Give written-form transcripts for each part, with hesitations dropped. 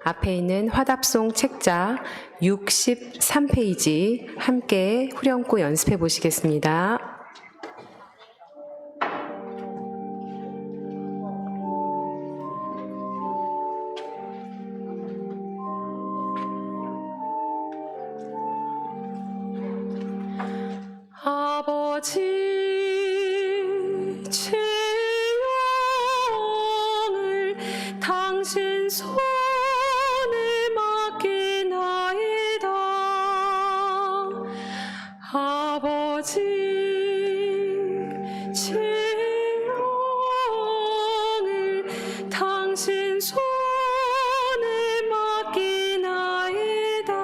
앞에 있는 화답송 책자 63페이지 함께 후렴구 연습해 보시겠습니다. 아버지 지영을 당신 손에 맡기나이다. 아버지 지영을 당신 손에 맡기나이다.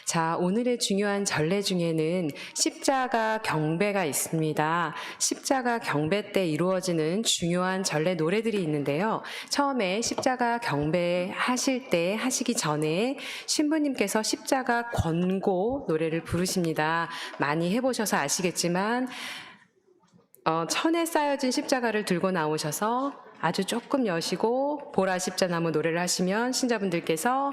자, 오늘의 중요한 전례 중에는 십자가 경배가 있습니다. 십자가 경배 때 이루어지는 중요한 전례 노래들이 있는데요. 처음에 십자가 경배 하시기 전에 신부님께서 십자가 권고 노래를 부르십니다. 많이 해보셔서 아시겠지만 천에 쌓여진 십자가를 들고 나오셔서 아주 조금 여시고 보라 십자나무 노래를 하시면 신자분들께서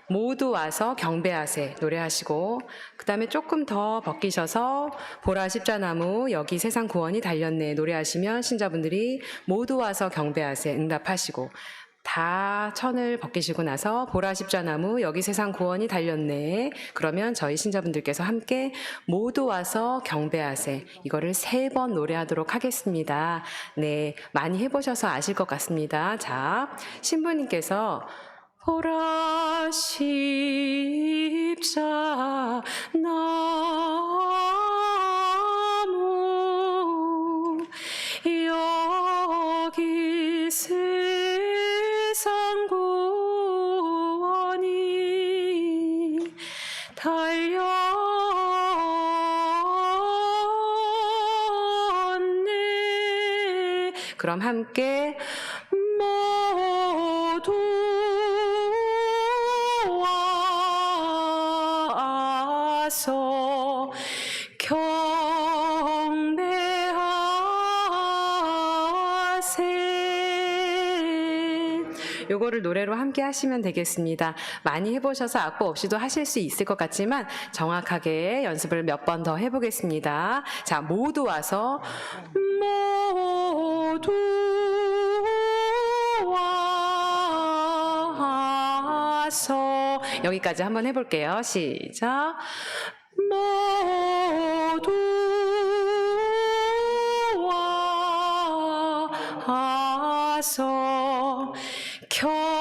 모두 와서 경배하세 노래하시고, 그 다음에 조금 더 벗기셔서 보라 십자나무 여기 세상 구원이 달렸네 노래하시면 신자분들이 모두 와서 경배하세 응답하시고, 다 천을 벗기시고 나서 보라 십자나무 여기 세상 구원이 달렸네 그러면 저희 신자분들께서 함께 모두 와서 경배하세, 이거를 3번 노래하도록 하겠습니다. 네, 많이 해보셔서 아실 것 같습니다. 자, 신부님께서 보라 십자나무 여기 세상 구원이 달렸네. 그럼 함께 모두 와서 경배하세. 요거를 노래로 함께 하시면 되겠습니다. 많이 해보셔서 악보 없이도 하실 수 있을 것 같지만 정확하게 연습을 몇 번 더 해보겠습니다. 자, 모두 와서 모두 와서 여기까지 한번 해볼게요. 시작. 모두 와서 경배하세.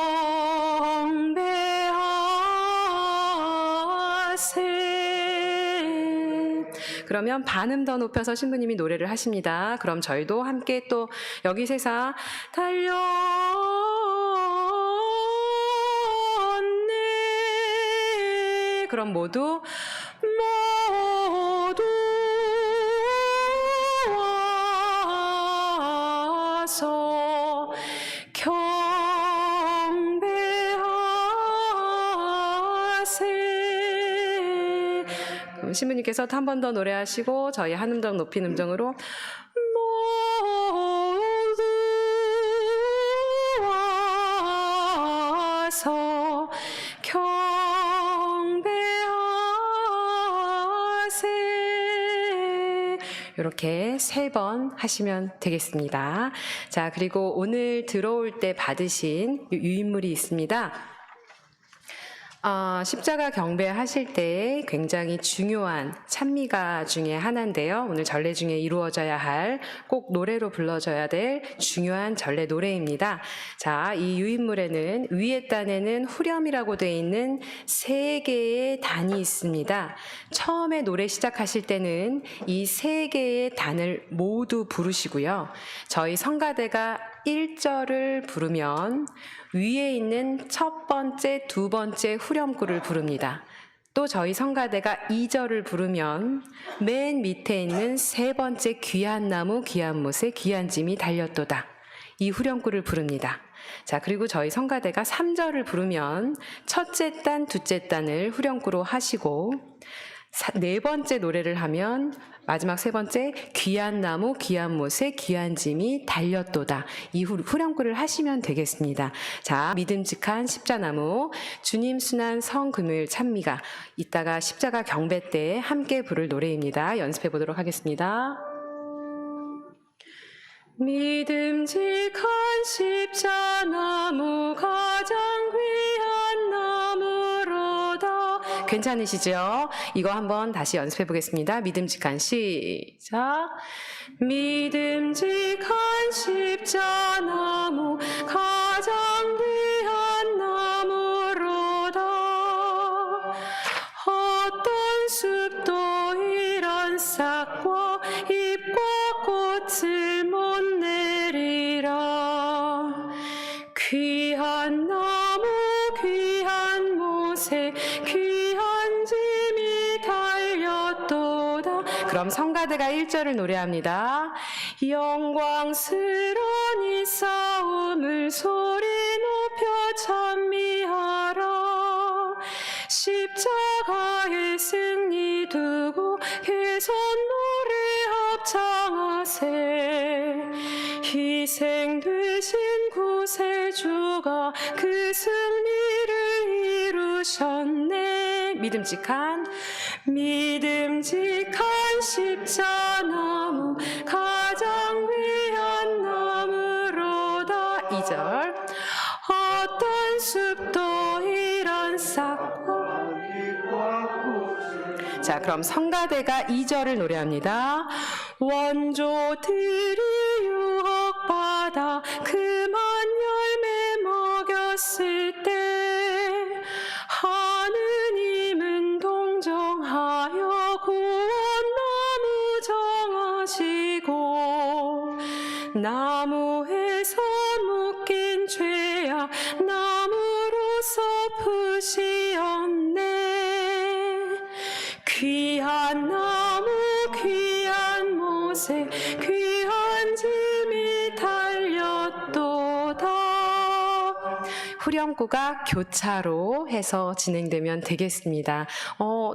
그러면 반음 더 높여서 신부님이 노래를 하십니다. 그럼 저희도 함께 또 여기 세상 달렸네. 그럼 모두 와서 경배하세. 그럼 신부님께서 한 번 더 노래하시고 저희 한 음정 높인 음정으로 모두 와서 경배하세. 이렇게 3번 하시면 되겠습니다. 자, 그리고 오늘 들어올 때 받으신 유인물이 있습니다. 십자가 경배하실 때 굉장히 중요한 찬미가 중에 하나인데요. 오늘 전례 중에 이루어져야 할, 꼭 노래로 불러줘야 될 중요한 전례 노래입니다. 자, 이 유인물에는 위에 단에는 후렴이라고 되어 있는 3개의 단이 있습니다. 처음에 노래 시작하실 때는 이 3개의 단을 모두 부르시고요. 저희 성가대가 1절을 부르면 위에 있는 첫 번째, 두 번째 후렴구를 부릅니다. 또 저희 성가대가 2절을 부르면 맨 밑에 있는 3번째 귀한 나무 귀한 못에 귀한 짐이 달렸도다, 이 후렴구를 부릅니다. 자, 그리고 저희 성가대가 3절을 부르면 첫째 단, 둘째 단을 후렴구로 하시고, 네 번째 노래를 하면 마지막 세 번째 귀한 나무 귀한 못에 귀한 짐이 달렸도다. 이 후렴구를 하시면 되겠습니다. 자, 믿음직한 십자나무 주님 순환 성금요일 찬미가 이따가 십자가 경배 때 함께 부를 노래입니다. 연습해 보도록 하겠습니다. 믿음직한 십자나무 가장 귀한 나무로다. 괜찮으시죠? 이거 한번 다시 연습해 보겠습니다. 믿음직한 시작. 믿음직한 십자나무 가장 귀한 나무로다. 어떤 숲도 이런 싹과 잎과 꽃을 못 내리라. 귀한 나무 귀한 못에 귀한 짐이 달렸도다. 그럼 성가대가 1절을 노래합니다. 영광스러운 이 싸움을 소리 높여 찬미하라. 십자가의 승리 두고 개선 노래 합창하세. 희생되신 구세주가 그 승리를 이루셨네. 믿음직한 십자나무 가장 귀한 나무로다. 2절 어떤 숲도 이런 싹과. 자, 그럼 성가대가 2절을 노래합니다. 원조들이 유혹받아 그만 열매 먹였을 때 하느님은 동정하여 구원나무 정하시고 나무에서 묶인 죄악 나무로서 푸시었네. 귀한 나무 귀한 못에 귀한 짐이 달렸도다. 후렴구가 교차로 해서 진행되면 되겠습니다.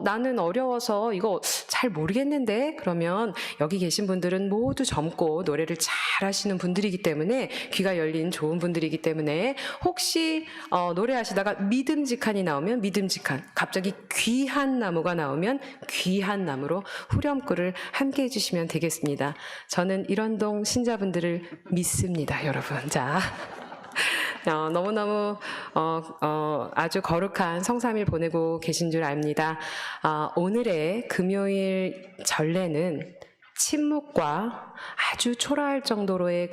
나는 어려워서 이거 잘 모르겠는데, 그러면 여기 계신 분들은 모두 젊고 노래를 잘 하시는 분들이기 때문에, 귀가 열린 좋은 분들이기 때문에, 혹시 노래하시다가 믿음직한이 나오면 믿음직한, 갑자기 귀한 나무가 나오면 귀한 나무로 후렴구를 함께 해주시면 되겠습니다. 저는 일원동 신자분들을 믿습니다, 여러분. 자, 너무너무 아주 거룩한 성삼일 보내고 계신 줄 압니다. 오늘의 금요일 전례는 침묵과 아주 초라할 정도로의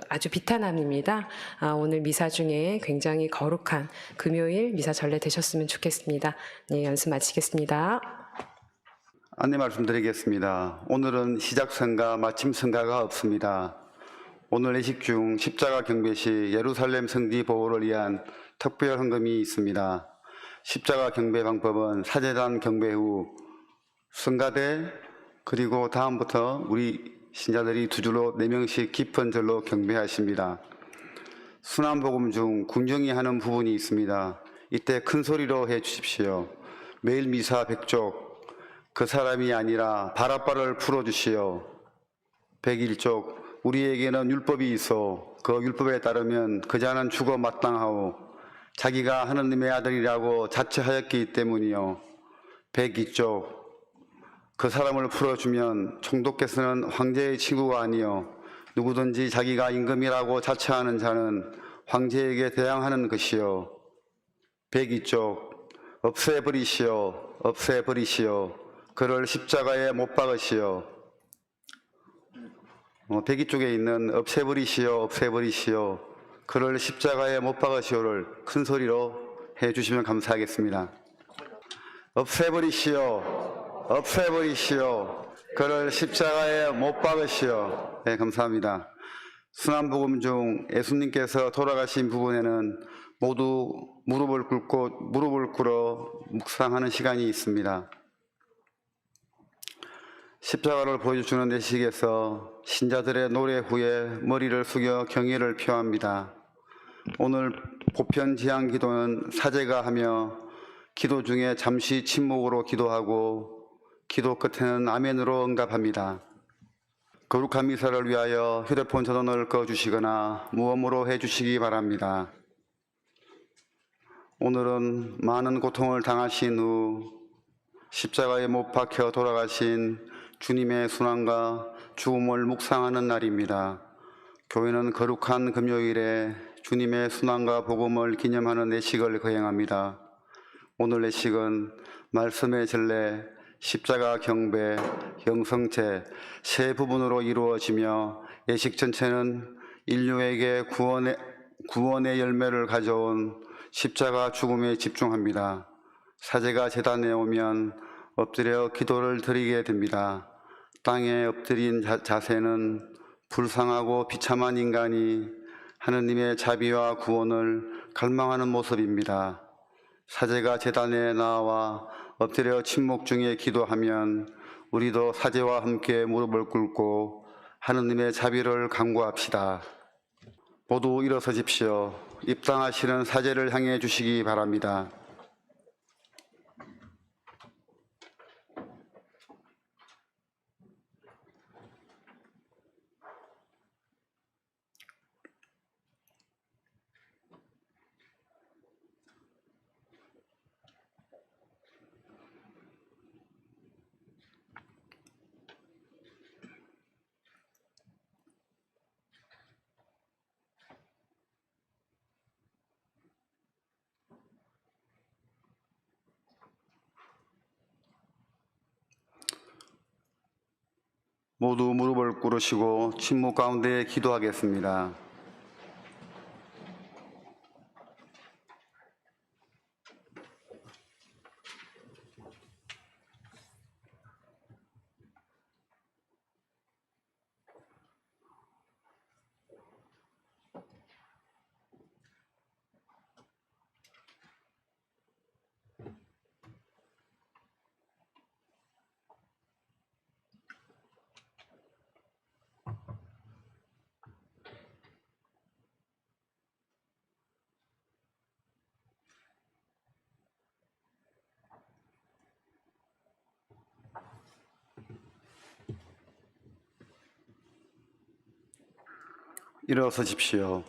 아주 비탄함입니다. 오늘 미사 중에 굉장히 거룩한 금요일 미사 전례 되셨으면 좋겠습니다. 네, 연습 마치겠습니다. 안내 말씀드리겠습니다. 오늘은 시작성가 마침성가가 없습니다. 오늘 예식 중 십자가 경배 시 예루살렘 성지 보호를 위한 특별 헌금이 있습니다. 십자가 경배 방법은 사제단 경배 후 성가대 그리고 다음부터 우리 신자들이 두 줄로 4명씩 깊은 절로 경배하십니다. 순환복음 중 군정이 하는 부분이 있습니다. 이때 큰 소리로 해 주십시오. 매일 미사 백족 그 사람이 아니라 바라바를 풀어주시오. 101쪽 우리에게는 율법이 있어 그 율법에 따르면 그 자는 죽어 마땅하오. 자기가 하느님의 아들이라고 자처하였기 때문이요. 102쪽 그 사람을 풀어주면 총독께서는 황제의 친구가 아니요 누구든지 자기가 임금이라고 자처하는 자는 황제에게 대항하는 것이요. 102쪽 없애버리시오. 없애버리시오. 그를 십자가에 못 박으시오. 102쪽에 있는 없애버리시오. 없애버리시오. 그를 십자가에 못 박으시오를 큰 소리로 해주시면 감사하겠습니다. 없애버리시오. 없애버리시오. 그를 십자가에 못 박으시오. 네, 감사합니다. 순환복음 중 예수님께서 돌아가신 부분에는 모두 무릎을 꿇어 묵상하는 시간이 있습니다. 십자가를 보여주는 내식에서 신자들의 노래 후에 머리를 숙여 경의를 표합니다. 오늘 보편 지향 기도는 사제가 하며 기도 중에 잠시 침묵으로 기도하고 기도 끝에는 아멘으로 응답합니다. 거룩한 미사를 위하여 휴대폰 전원을 꺼주시거나 무음으로 해주시기 바랍니다. 오늘은 많은 고통을 당하신 후 십자가에 못 박혀 돌아가신 주님의 순환과 죽음을 묵상하는 날입니다. 교회는 거룩한 금요일에 주님의 순환과 복음을 기념하는 내식을 거행합니다. 오늘 내식은 말씀의 전례, 십자가 경배, 영성체 세 부분으로 이루어지며 예식 전체는 인류에게 구원의 열매를 가져온 십자가 죽음에 집중합니다. 사제가 제단에 오면 엎드려 기도를 드리게 됩니다. 땅에 엎드린 자세는 불쌍하고 비참한 인간이 하느님의 자비와 구원을 갈망하는 모습입니다. 사제가 제단에 나와 엎드려 침묵 중에 기도하면 우리도 사제와 함께 무릎을 꿇고 하느님의 자비를 간구합시다. 모두 일어서십시오. 입당하시는 사제를 향해 주시기 바랍니다. 모두 무릎을 꿇으시고 침묵 가운데 기도하겠습니다. 일어서십시오.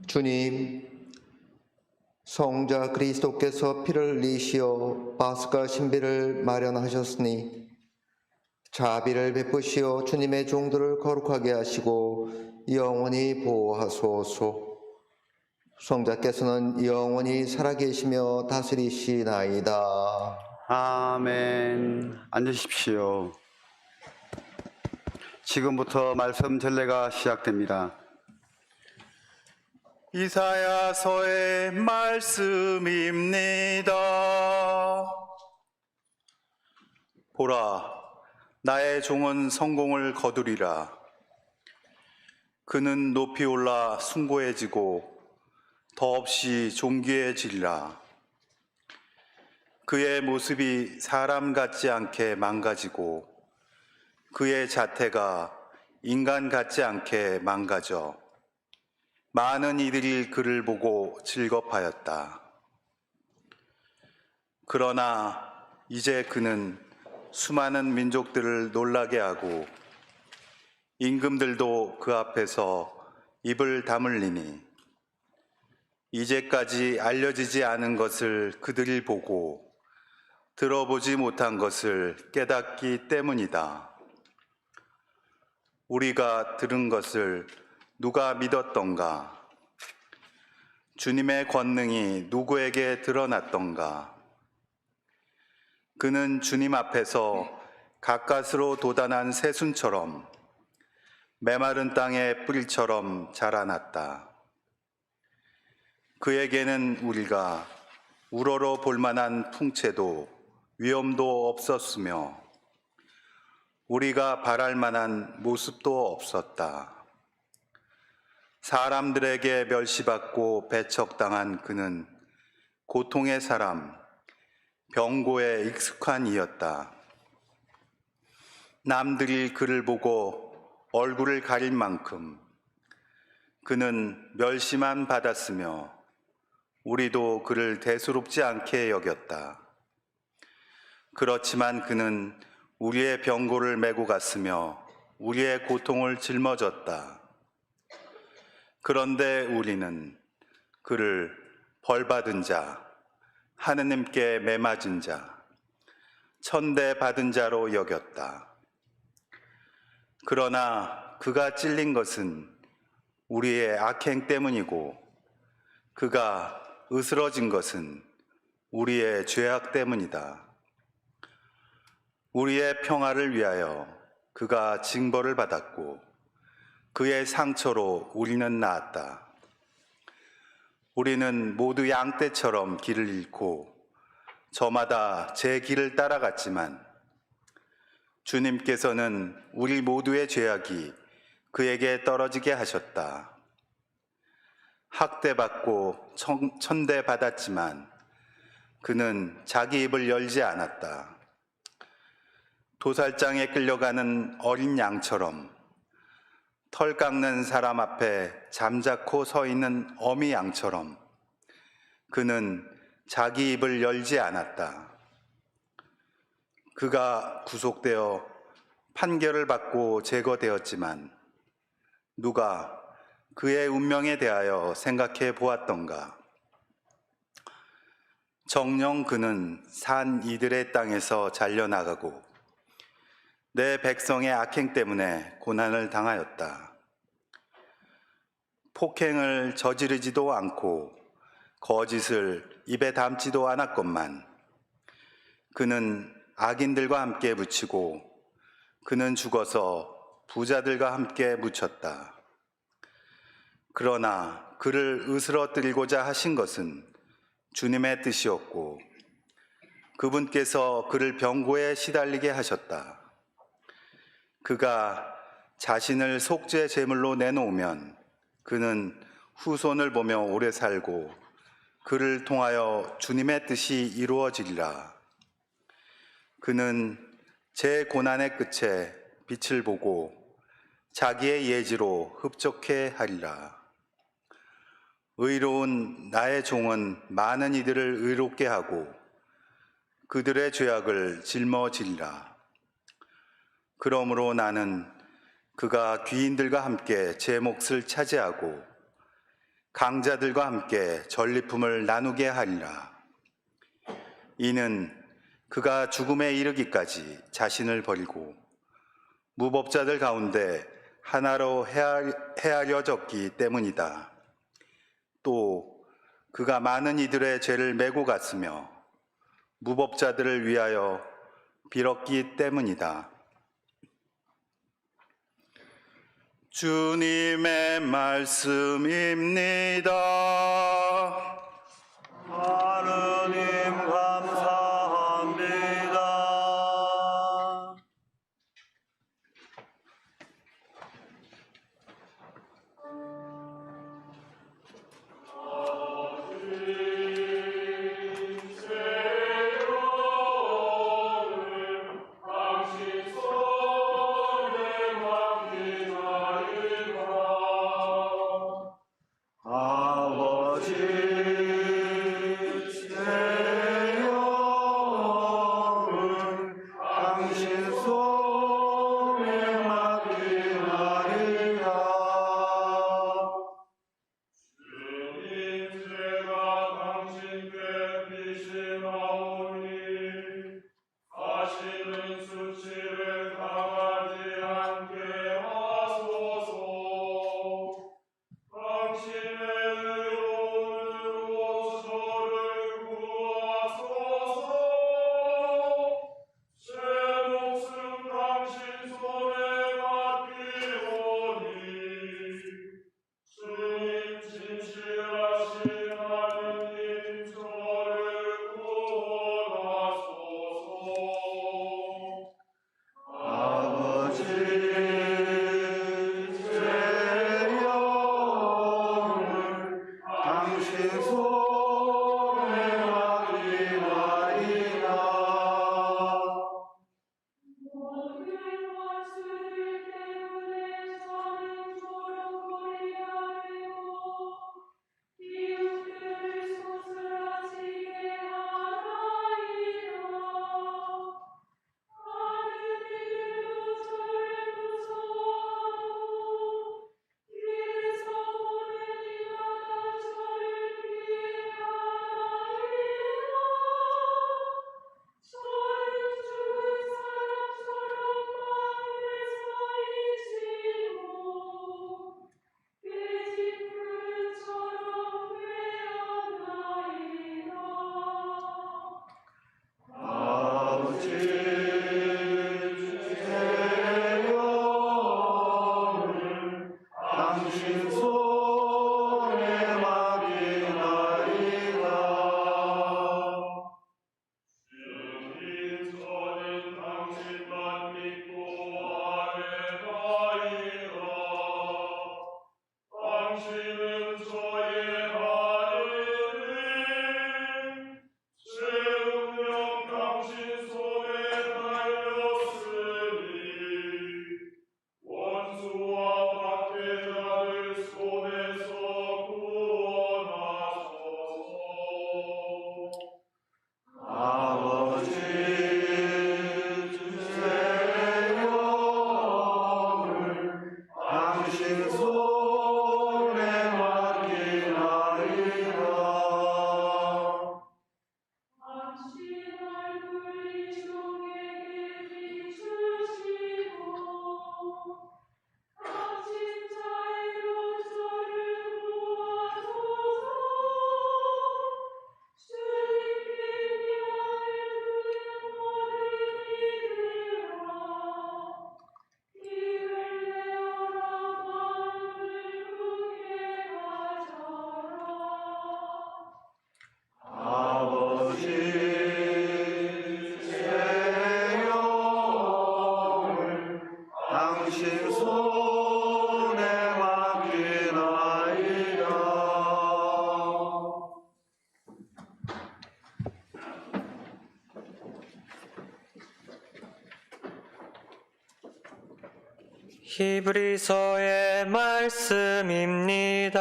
주님, 성자 그리스도께서 피를 흘리시어 파스가 신비를 마련하셨으니 자비를 베푸시어 주님의 종들을 거룩하게 하시고 영원히 보호하소서. 성자께서는 영원히 살아계시며 다스리시나이다. 아멘. 앉으십시오. 지금부터 말씀 전례가 시작됩니다. 이사야서의 말씀입니다. 보라, 나의 종은 성공을 거두리라. 그는 높이 올라 숭고해지고 더없이 존귀해지리라. 그의 모습이 사람 같지 않게 망가지고 그의 자태가 인간 같지 않게 망가져 많은 이들이 그를 보고 즐겁하였다. 그러나 이제 그는 수많은 민족들을 놀라게 하고 임금들도 그 앞에서 입을 다물리니 이제까지 알려지지 않은 것을 그들이 보고 들어보지 못한 것을 깨닫기 때문이다. 우리가 들은 것을 누가 믿었던가? 주님의 권능이 누구에게 드러났던가? 그는 주님 앞에서 가까스로 돋아난 새순처럼 메마른 땅의 뿌리처럼 자라났다. 그에게는 우리가 우러러 볼만한 풍채도 위험도 없었으며 우리가 바랄 만한 모습도 없었다. 사람들에게 멸시받고 배척당한 그는 고통의 사람, 병고에 익숙한 이였다. 남들이 그를 보고 얼굴을 가릴 만큼 그는 멸시만 받았으며 우리도 그를 대수롭지 않게 여겼다. 그렇지만 그는 우리의 병고를 메고 갔으며 우리의 고통을 짊어졌다. 그런데 우리는 그를 벌받은 자, 하느님께 매맞은 자, 천대받은 자로 여겼다. 그러나 그가 찔린 것은 우리의 악행 때문이고 그가 으스러진 것은 우리의 죄악 때문이다. 우리의 평화를 위하여 그가 징벌을 받았고 그의 상처로 우리는 나았다. 우리는 모두 양떼처럼 길을 잃고 저마다 제 길을 따라갔지만 주님께서는 우리 모두의 죄악이 그에게 떨어지게 하셨다. 학대받고 천대받았지만 그는 자기 입을 열지 않았다. 도살장에 끌려가는 어린 양처럼 털 깎는 사람 앞에 잠자코 서 있는 어미 양처럼 그는 자기 입을 열지 않았다. 그가 구속되어 판결을 받고 제거되었지만 누가 그의 운명에 대하여 생각해 보았던가? 정녕 그는 산 이들의 땅에서 잘려나가고 내 백성의 악행 때문에 고난을 당하였다. 폭행을 저지르지도 않고 거짓을 입에 담지도 않았건만 그는 악인들과 함께 묻히고 그는 죽어서 부자들과 함께 묻혔다. 그러나 그를 으스러뜨리고자 하신 것은 주님의 뜻이었고 그분께서 그를 병고에 시달리게 하셨다. 그가 자신을 속죄 제물로 내놓으면 그는 후손을 보며 오래 살고 그를 통하여 주님의 뜻이 이루어지리라. 그는 제 고난의 끝에 빛을 보고 자기의 예지로 흡족해 하리라. 의로운 나의 종은 많은 이들을 의롭게 하고 그들의 죄악을 짊어지리라. 그러므로 나는 그가 귀인들과 함께 제 몫을 차지하고 강자들과 함께 전리품을 나누게 하리라. 이는 그가 죽음에 이르기까지 자신을 버리고 무법자들 가운데 하나로 헤아려졌기 때문이다. 또 그가 많은 이들의 죄를 메고 갔으며 무법자들을 위하여 빌었기 때문이다. 주님의 말씀입니다. 하느님 감사합니다. 아버지 히브리서의 말씀입니다.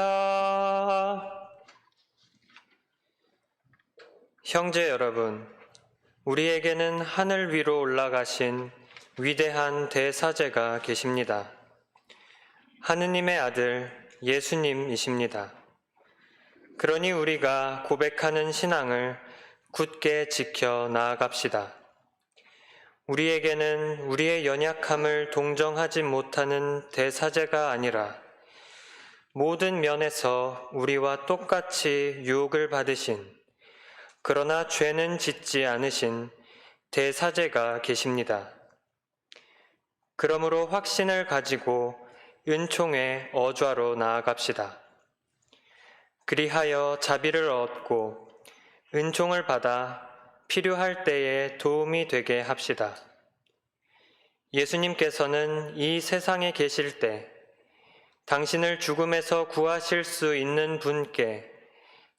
형제 여러분, 우리에게는 하늘 위로 올라가신 위대한 대사제가 계십니다. 하느님의 아들 예수님이십니다. 그러니 우리가 고백하는 신앙을 굳게 지켜 나아갑시다. 우리에게는 우리의 연약함을 동정하지 못하는 대사제가 아니라 모든 면에서 우리와 똑같이 유혹을 받으신, 그러나 죄는 짓지 않으신 대사제가 계십니다. 그러므로 확신을 가지고 은총의 어좌로 나아갑시다. 그리하여 자비를 얻고 은총을 받아 필요할 때에 도움이 되게 합시다. 예수님께서는 이 세상에 계실 때 당신을 죽음에서 구하실 수 있는 분께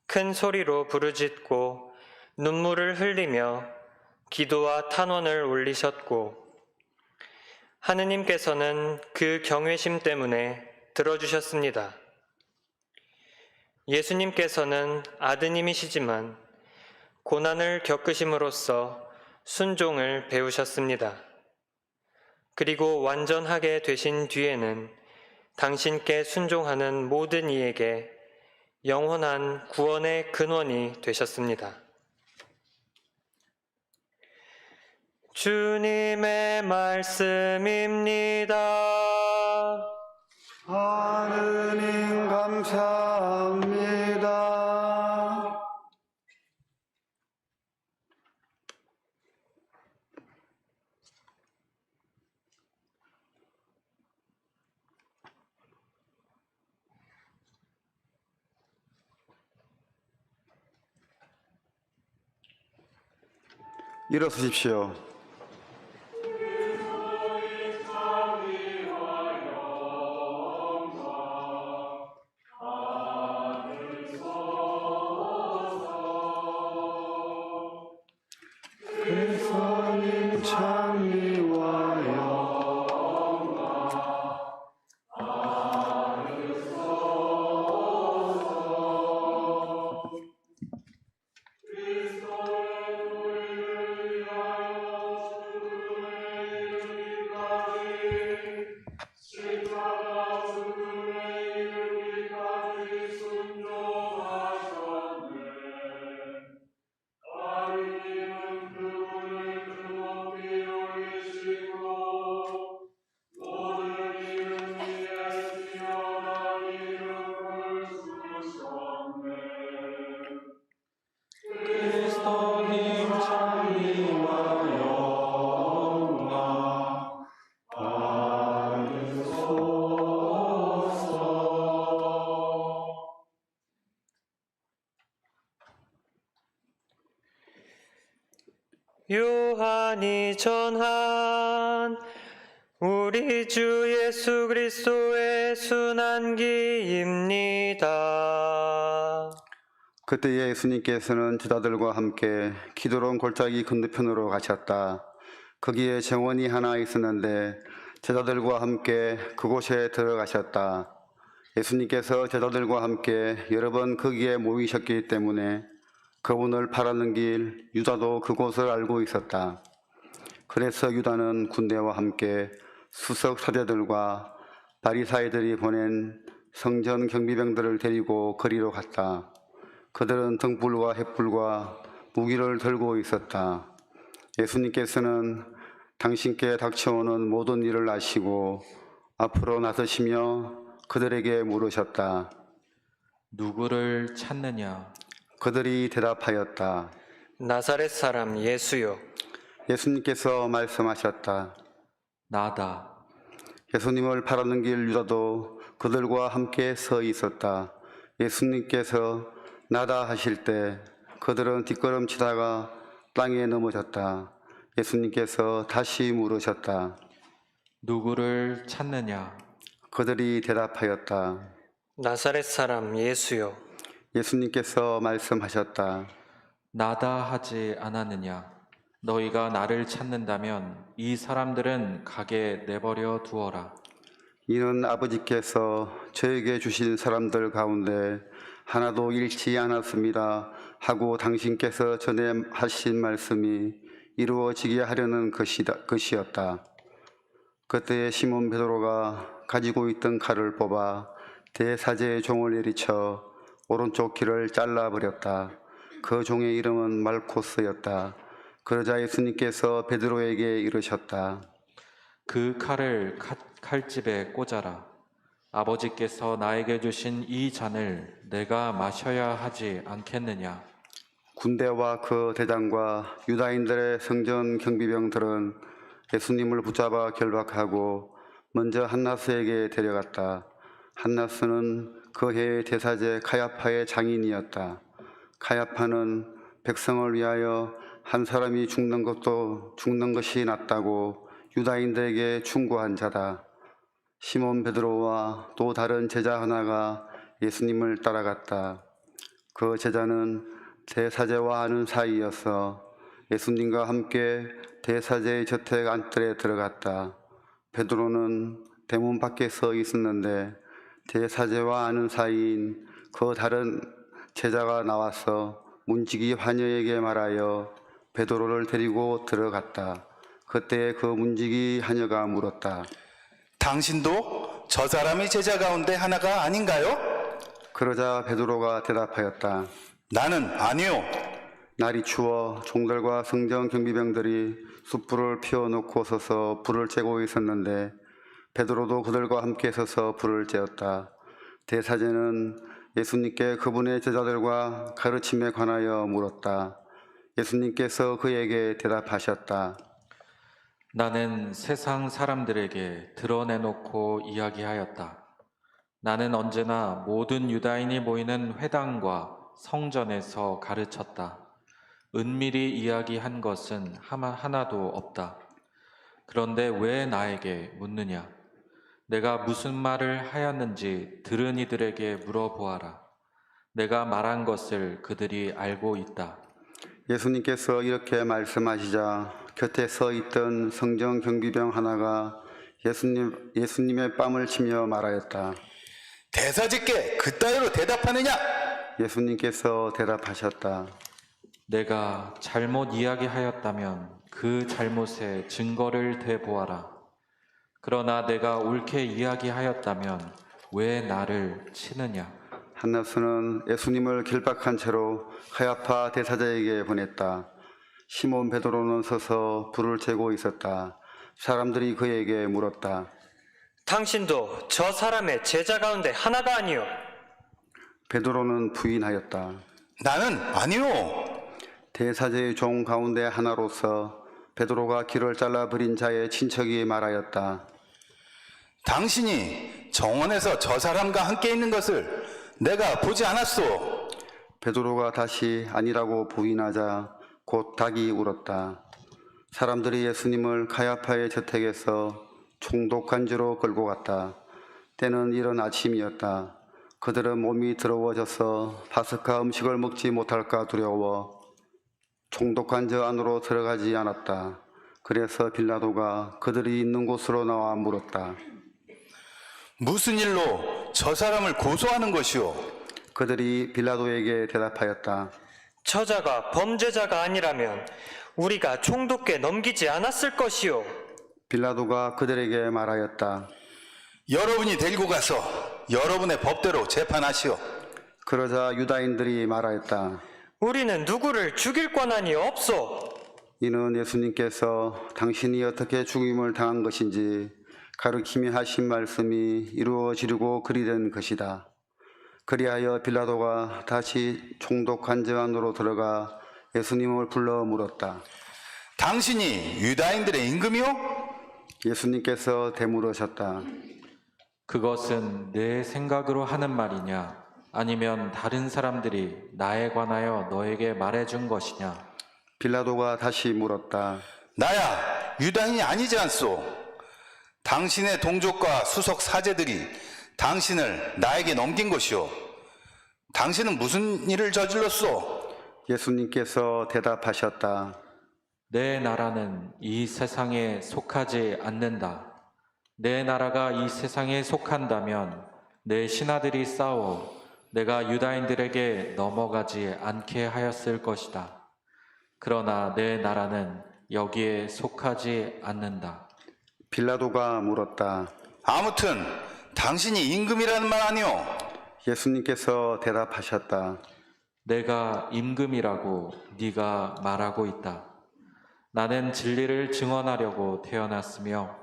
큰 소리로 부르짖고 눈물을 흘리며 기도와 탄원을 올리셨고, 하느님께서는 그 경외심 때문에 들어주셨습니다. 예수님께서는 아드님이시지만 고난을 겪으심으로써 순종을 배우셨습니다. 그리고 완전하게 되신 뒤에는 당신께 순종하는 모든 이에게 영원한 구원의 근원이 되셨습니다. 주님의 말씀입니다. 하느님 감사합니다. 일어서십시오. 그리스도님 찬미와 요한이 전한 우리 주 예수 그리스도의 순환기입니다. 그때 예수님께서는 제자들과 함께 기드론 골짜기 건너편으로 가셨다. 거기에 정원이 하나 있었는데 제자들과 함께 그곳에 들어가셨다. 예수님께서 제자들과 함께 여러 번 거기에 모이셨기 때문에 그분을 바라는 길 유다도 그곳을 알고 있었다. 그래서 유다는 군대와 함께 수석 사제들과 바리사이들이 보낸 성전 경비병들을 데리고 거리로 갔다. 그들은 등불과 횃불과 무기를 들고 있었다. 예수님께서는 당신께 닥쳐오는 모든 일을 아시고 앞으로 나서시며 그들에게 물으셨다. 누구를 찾느냐? 그들이 대답하였다. 나사렛 사람 예수요. 예수님께서 말씀하셨다. 나다. 예수님을 바라는 길 유다도 그들과 함께 서 있었다. 예수님께서 나다 하실 때 그들은 뒷걸음치다가 땅에 넘어졌다. 예수님께서 다시 물으셨다. 누구를 찾느냐? 그들이 대답하였다. 나사렛 사람 예수요. 예수님께서 말씀하셨다. 나다 하지 않았느냐? 너희가 나를 찾는다면 이 사람들은 가게 내버려 두어라. 이는 아버지께서 저에게 주신 사람들 가운데 하나도 잃지 않았습니다 하고 당신께서 전에 하신 말씀이 이루어지게 하려는 것이었다. 그때 시몬 베드로가 가지고 있던 칼을 뽑아 대사제의 종을 내리쳐 오른쪽 귀를 잘라버렸다. 그 종의 이름은 말코스였다. 그러자 예수님께서 베드로에게 이르셨다. 그 칼을 칼집에 꽂아라. 아버지께서 나에게 주신 이 잔을 내가 마셔야 하지 않겠느냐? 군대와 그 대장과 유다인들의 성전 경비병들은 예수님을 붙잡아 결박하고 먼저 한나스에게 데려갔다. 한나스는 그 해의 대사제 카야파의 장인이었다. 카야파는 백성을 위하여 한 사람이 죽는 것이 낫다고 유다인들에게 충고한 자다. 시몬 베드로와 또 다른 제자 하나가 예수님을 따라갔다. 그 제자는 대사제와 아는 사이여서 예수님과 함께 대사제의 저택 안뜰에 들어갔다. 베드로는 대문 밖에 서 있었는데 대사제와 아는 사이인 그 다른 제자가 나와서 문지기 하녀에게 말하여 베드로를 데리고 들어갔다. 그때 그 문지기 하녀가 물었다. 당신도 저 사람이 제자 가운데 하나가 아닌가요? 그러자 베드로가 대답하였다. 나는 아니요. 날이 추워 종들과 성전 경비병들이 숯불을 피워놓고 서서 불을 쬐고 있었는데 베드로도 그들과 함께 서서 불을 쬐었다. 대사제는 예수님께 그분의 제자들과 가르침에 관하여 물었다. 예수님께서 그에게 대답하셨다. 나는 세상 사람들에게 드러내놓고 이야기하였다. 나는 언제나 모든 유다인이 모이는 회당과 성전에서 가르쳤다. 은밀히 이야기한 것은 하나도 없다. 그런데 왜 나에게 묻느냐? 내가 무슨 말을 하였는지 들은 이들에게 물어보아라. 내가 말한 것을 그들이 알고 있다. 예수님께서 이렇게 말씀하시자 곁에 서 있던 성전 경비병 하나가 예수님의 뺨을 치며 말하였다. 대사제께 그따위로 대답하느냐? 예수님께서 대답하셨다. 내가 잘못 이야기하였다면 그 잘못의 증거를 대보아라. 그러나 내가 옳게 이야기하였다면 왜 나를 치느냐? 한나스는 예수님을 결박한 채로 카야파 대사자에게 보냈다. 시몬 베드로는 서서 불을 쬐고 있었다. 사람들이 그에게 물었다. 당신도 저 사람의 제자 가운데 하나가 아니요. 베드로는 부인하였다. 나는 아니요. 대사제의 종 가운데 하나로서 베드로가 귀를 잘라버린 자의 친척이 말하였다. 당신이 정원에서 저 사람과 함께 있는 것을 내가 보지 않았소. 베드로가 다시 아니라고 부인하자 곧 닭이 울었다. 사람들이 예수님을 카야파의 저택에서 총독관저로 끌고 갔다. 때는 이른 아침이었다. 그들은 몸이 더러워져서 파스카 음식을 먹지 못할까 두려워 총독관저 안으로 들어가지 않았다. 그래서 빌라도가 그들이 있는 곳으로 나와 물었다. 무슨 일로 저 사람을 고소하는 것이오? 그들이 빌라도에게 대답하였다. 저자가 범죄자가 아니라면 우리가 총독께 넘기지 않았을 것이요. 빌라도가 그들에게 말하였다. 여러분이 데리고 가서 여러분의 법대로 재판하시오. 그러자 유다인들이 말하였다. 우리는 누구를 죽일 권한이 없소. 이는 예수님께서 당신이 어떻게 죽임을 당한 것인지 가르치며 하신 말씀이 이루어지려고 그리 된 것이다. 그리하여 빌라도가 다시 총독 관저 안으로 들어가 예수님을 불러 물었다. 당신이 유다인들의 임금이오? 예수님께서 되물으셨다. 그것은 내 생각으로 하는 말이냐? 아니면 다른 사람들이 나에 관하여 너에게 말해준 것이냐? 빌라도가 다시 물었다. 나야 유다인이 아니지 않소. 당신의 동족과 수석 사제들이 당신을 나에게 넘긴 것이오. 당신은 무슨 일을 저질렀소? 예수님께서 대답하셨다. 내 나라는 이 세상에 속하지 않는다. 내 나라가 이 세상에 속한다면 내 신하들이 싸워 내가 유다인들에게 넘어가지 않게 하였을 것이다. 그러나 내 나라는 여기에 속하지 않는다. 빌라도가 물었다. 아무튼 당신이 임금이라는 말 아니오? 예수님께서 대답하셨다. 내가 임금이라고 네가 말하고 있다. 나는 진리를 증언하려고 태어났으며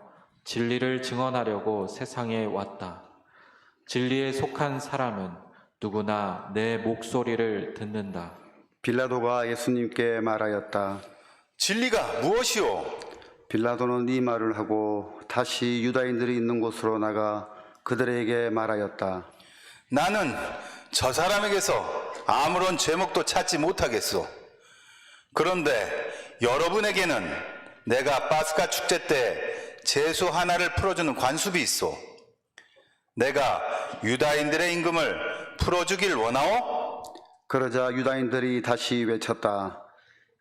진리를 증언하려고 세상에 왔다. 진리에 속한 사람은 누구나 내 목소리를 듣는다. 빌라도가 예수님께 말하였다. 진리가 무엇이오? 빌라도는 이 말을 하고 다시 유다인들이 있는 곳으로 나가 그들에게 말하였다. 나는 저 사람에게서 아무런 죄목도 찾지 못하겠소. 그런데 여러분에게는 내가 파스카 축제 때 제수 하나를 풀어주는 관습이 있어. 내가 유다인들의 임금을 풀어주길 원하오? 그러자 유다인들이 다시 외쳤다.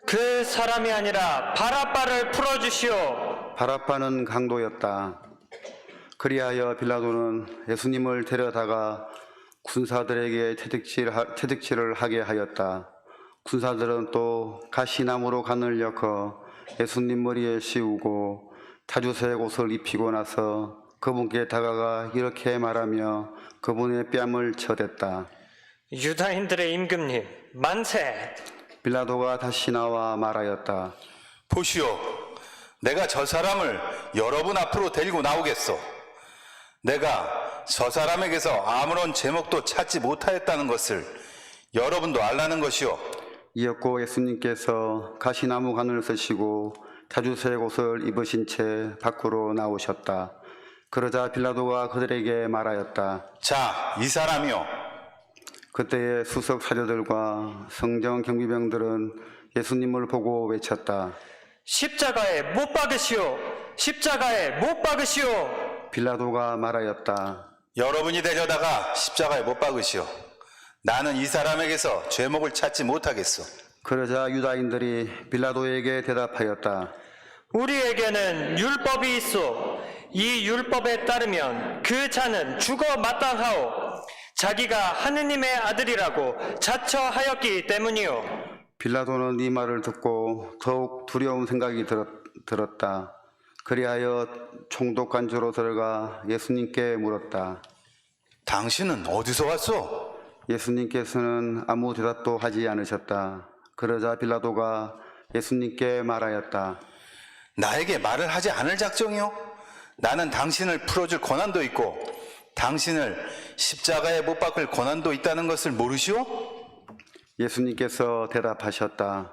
그 사람이 아니라 바라바를 풀어주시오. 바라바는 강도였다. 그리하여 빌라도는 예수님을 데려다가 군사들에게 채찍질을 하게 하였다. 군사들은 또 가시나무로 간을 엮어 예수님 머리에 씌우고 타주색 옷을 입히고 나서 그분께 다가가 이렇게 말하며 그분의 뺨을 쳐댔다. 유다인들의 임금님, 만세! 빌라도가 다시 나와 말하였다. 보시오, 내가 저 사람을 여러분 앞으로 데리고 나오겠소. 내가 저 사람에게서 아무런 제목도 찾지 못하였다는 것을 여러분도 알라는 것이오. 이었고 예수님께서 가시나무 관을 쓰시고 타주색 옷을 입으신 채 밖으로 나오셨다. 그러자 빌라도가 그들에게 말하였다. 자, 이 사람이요. 그때의 수석 사제들과 성정 경비병들은 예수님을 보고 외쳤다. 십자가에 못 박으시오! 십자가에 못 박으시오! 빌라도가 말하였다. 여러분이 데려다가 십자가에 못 박으시오. 나는 이 사람에게서 죄목을 찾지 못하겠소. 그러자 유다인들이 빌라도에게 대답하였다. 우리에게는 율법이 있소. 이 율법에 따르면 그 자는 죽어 마땅하오. 자기가 하느님의 아들이라고 자처하였기 때문이오. 빌라도는 이 말을 듣고 더욱 두려운 생각이 들었다. 그리하여 총독관저로 들어가 예수님께 물었다. 당신은 어디서 왔소? 예수님께서는 아무 대답도 하지 않으셨다. 그러자 빌라도가 예수님께 말하였다. 나에게 말을 하지 않을 작정이요? 나는 당신을 풀어줄 권한도 있고 당신을 십자가에 못 박을 권한도 있다는 것을 모르시오? 예수님께서 대답하셨다.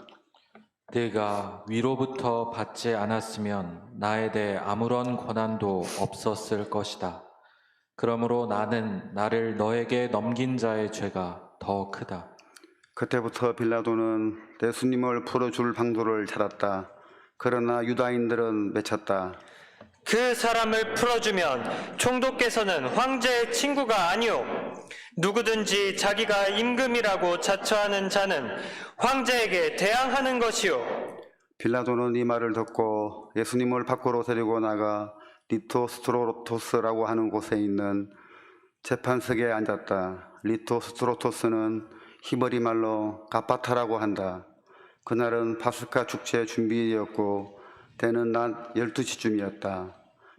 내가 위로부터 받지 않았으면 나에 대해 아무런 권한도 없었을 것이다. 그러므로 나는 나를 너에게 넘긴 자의 죄가 더 크다. 그때부터 빌라도는 예수님을 풀어줄 방도를 찾았다. 그러나 유다인들은 외쳤다. 그 사람을 풀어주면 총독께서는 황제의 친구가 아니오. 누구든지 자기가 임금이라고 자처하는 자는 황제에게 대항하는 것이오. 빌라도는 이 말을 듣고 예수님을 밖으로 데리고 나가 리토스트로토스라고 하는 곳에 있는 재판석에 앉았다. 리토스트로토스는 히브리 말로 가파타라고 한다. 그날은 파스카 축제 준비였고 때는 낮 12시쯤이었다.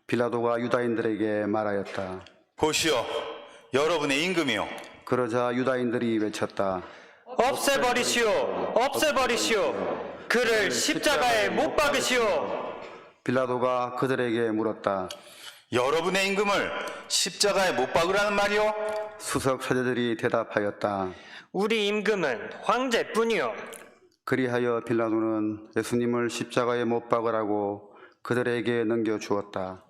빌라도가 유다인들에게 말하였다. 보시오, 여러분의 임금이요. 그러자 유다인들이 외쳤다. 없애버리시오. 없애버리시오. 그를 십자가에 못 박으시오. 빌라도가 그들에게 물었다. 여러분의 임금을 십자가에 못 박으라는 말이요? 수석 사제들이 대답하였다. 우리 임금은 황제뿐이오. 그리하여 빌라도는 예수님을 십자가에 못 박으라고 그들에게 넘겨주었다.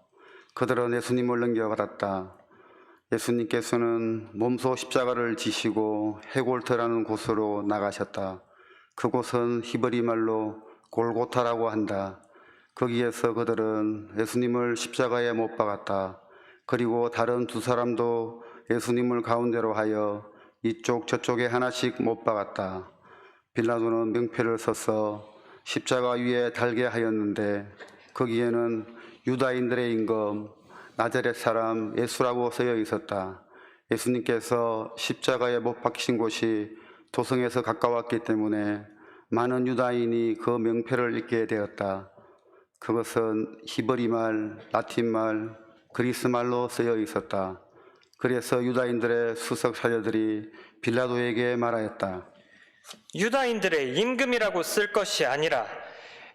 그들은 예수님을 넘겨받았다. 예수님께서는 몸소 십자가를 지시고 헤골터라는 곳으로 나가셨다. 그곳은 히브리 말로 골고타라고 한다. 거기에서 그들은 예수님을 십자가에 못 박았다. 그리고 다른 두 사람도 예수님을 가운데로 하여 이쪽 저쪽에 하나씩 못 박았다. 빌라도는 명패를 써서 십자가 위에 달게 하였는데 거기에는 유다인들의 임금, 나자렛 사람 예수라고 쓰여 있었다. 예수님께서 십자가에 못 박히신 곳이 도성에서 가까웠기 때문에 많은 유다인이 그 명패를 읽게 되었다. 그것은 히브리말, 라틴말, 그리스말로 쓰여 있었다. 그래서 유다인들의 수석 사제들이 빌라도에게 말하였다. 유다인들의 임금이라고 쓸 것이 아니라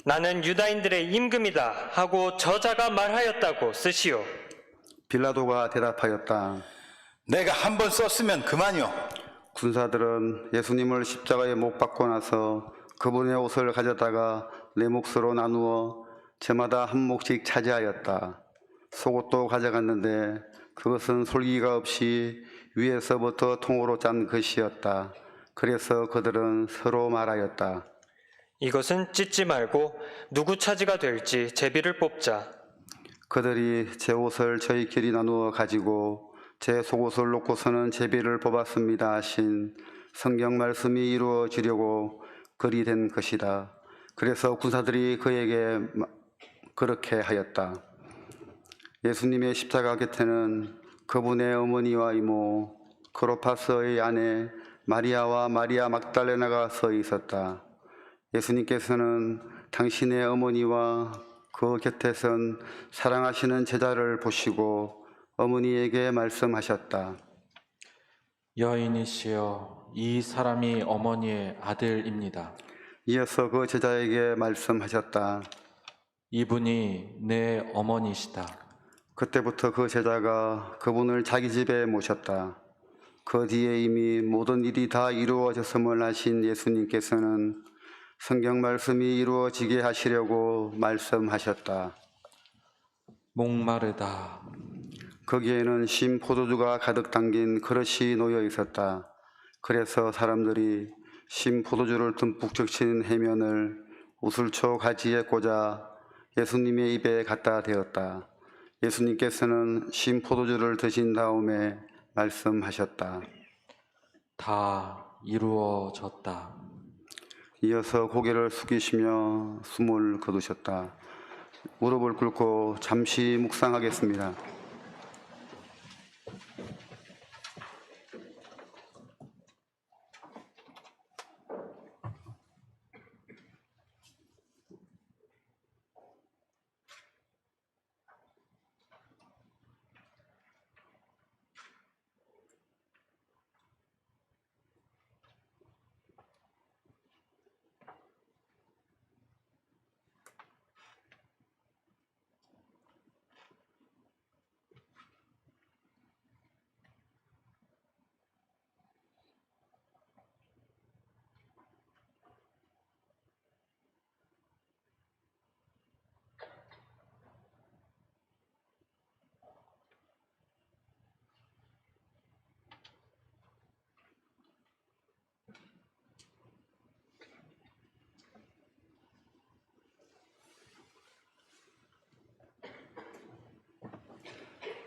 나는 유다인들의 임금이다 하고 저자가 말하였다고 쓰시오. 빌라도가 대답하였다. 내가 한 번 썼으면 그만이요. 군사들은 예수님을 십자가에 못 박고 나서 그분의 옷을 가져다가 네 몫으로 나누어 저마다 한 몫씩 차지하였다. 속옷도 가져갔는데 그것은 솔기가 없이 위에서부터 통으로 짠 것이었다. 그래서 그들은 서로 말하였다. 이것은 찢지 말고 누구 차지가 될지 제비를 뽑자. 그들이 제 옷을 저희끼리 나누어 가지고 제 속옷을 놓고서는 제비를 뽑았습니다 하신 성경 말씀이 이루어지려고 글이 된 것이다. 그래서 군사들이 그에게 그렇게 하였다. 예수님의 십자가 곁에는 그분의 어머니와 이모 크로파스의 아내 마리아와 마리아 막달레나가 서 있었다. 예수님께서는 당신의 어머니와 그 곁에 선 사랑하시는 제자를 보시고 어머니에게 말씀하셨다. 여인이시여, 이 사람이 어머니의 아들입니다. 이어서 그 제자에게 말씀하셨다. 이분이 내 어머니시다. 그때부터 그 제자가 그분을 자기 집에 모셨다. 그 뒤에 이미 모든 일이 다 이루어졌음을 아신 예수님께서는 성경 말씀이 이루어지게 하시려고 말씀하셨다. 목마르다. 거기에는 신 포도주가 가득 담긴 그릇이 놓여 있었다. 그래서 사람들이 신 포도주를 듬뿍 적신 해면을 우슬초 가지에 꽂아 예수님의 입에 갖다 대었다. 예수님께서는 신 포도주를 드신 다음에 말씀하셨다. 다 이루어졌다. 이어서 고개를 숙이시며 숨을 거두셨다. 무릎을 꿇고 잠시 묵상하겠습니다.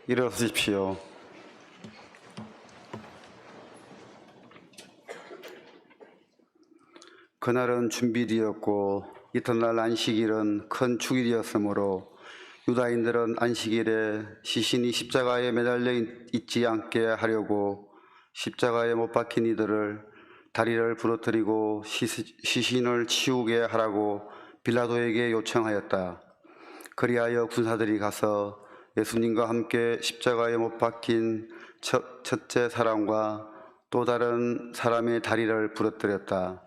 일어서십시오. 그날은 준비되었고 이튿날 안식일은 큰 축일이었으므로 유다인들은 안식일에 시신이 십자가에 매달려 있지 않게 하려고 십자가에 못 박힌 이들을 다리를 부러뜨리고 시신을 치우게 하라고 빌라도에게 요청하였다. 그리하여 군사들이 가서 예수님과 함께 십자가에 못 박힌 첫째 사람과 또 다른 사람의 다리를 부러뜨렸다.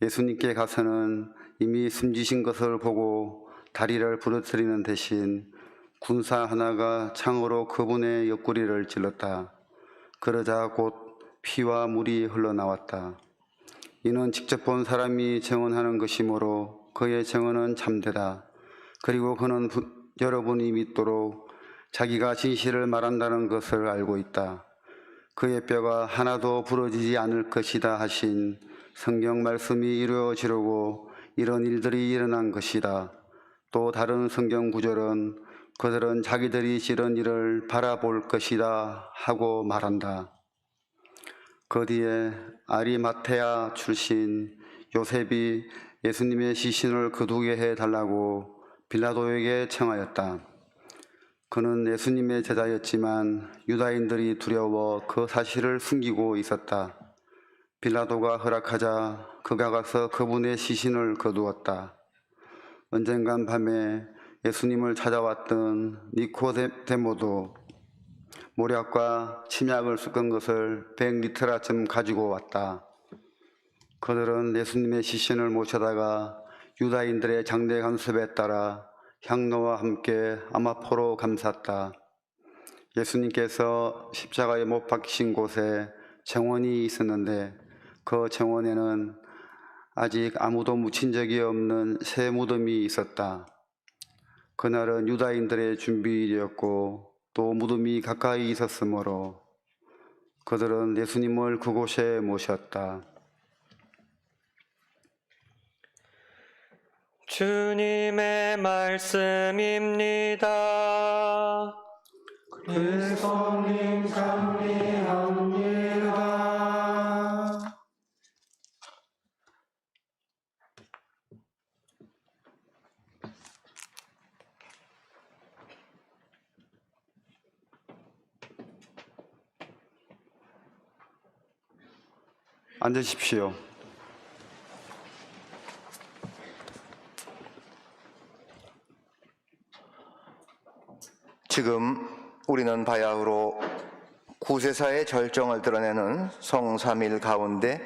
예수님께 가서는 이미 숨지신 것을 보고 다리를 부러뜨리는 대신 군사 하나가 창으로 그분의 옆구리를 찔렀다. 그러자 곧 피와 물이 흘러나왔다. 이는 직접 본 사람이 증언하는 것이므로 그의 증언은 참되다. 그리고 그는 여러분이 믿도록 자기가 진실을 말한다는 것을 알고 있다. 그의 뼈가 하나도 부러지지 않을 것이다 하신 성경 말씀이 이루어지려고 이런 일들이 일어난 것이다. 또 다른 성경 구절은 그들은 자기들이 지른 일을 바라볼 것이다 하고 말한다. 그 뒤에 아리마테아 출신 요셉이 예수님의 시신을 거두게 해달라고 빌라도에게 청하였다. 그는 예수님의 제자였지만 유다인들이 두려워 그 사실을 숨기고 있었다. 빌라도가 허락하자 그가 가서 그분의 시신을 거두었다. 언젠간 밤에 예수님을 찾아왔던 니코데모도 모략과 침약을 섞은 것을 100리터라쯤 가지고 왔다. 그들은 예수님의 시신을 모셔다가 유다인들의 장례 관습에 따라 향로와 함께 아마포로 감쌌다. 예수님께서 십자가에 못 박히신 곳에 정원이 있었는데 그 정원에는 아직 아무도 묻힌 적이 없는 새 무덤이 있었다. 그날은 유다인들의 준비일이었고 또 무덤이 가까이 있었으므로 그들은 예수님을 그곳에 모셨다. 주님의 말씀입니다. 그리스도님 감리합니다. 앉으십시오. 지금 우리는 바야흐로 구세사의 절정을 드러내는 성삼일 가운데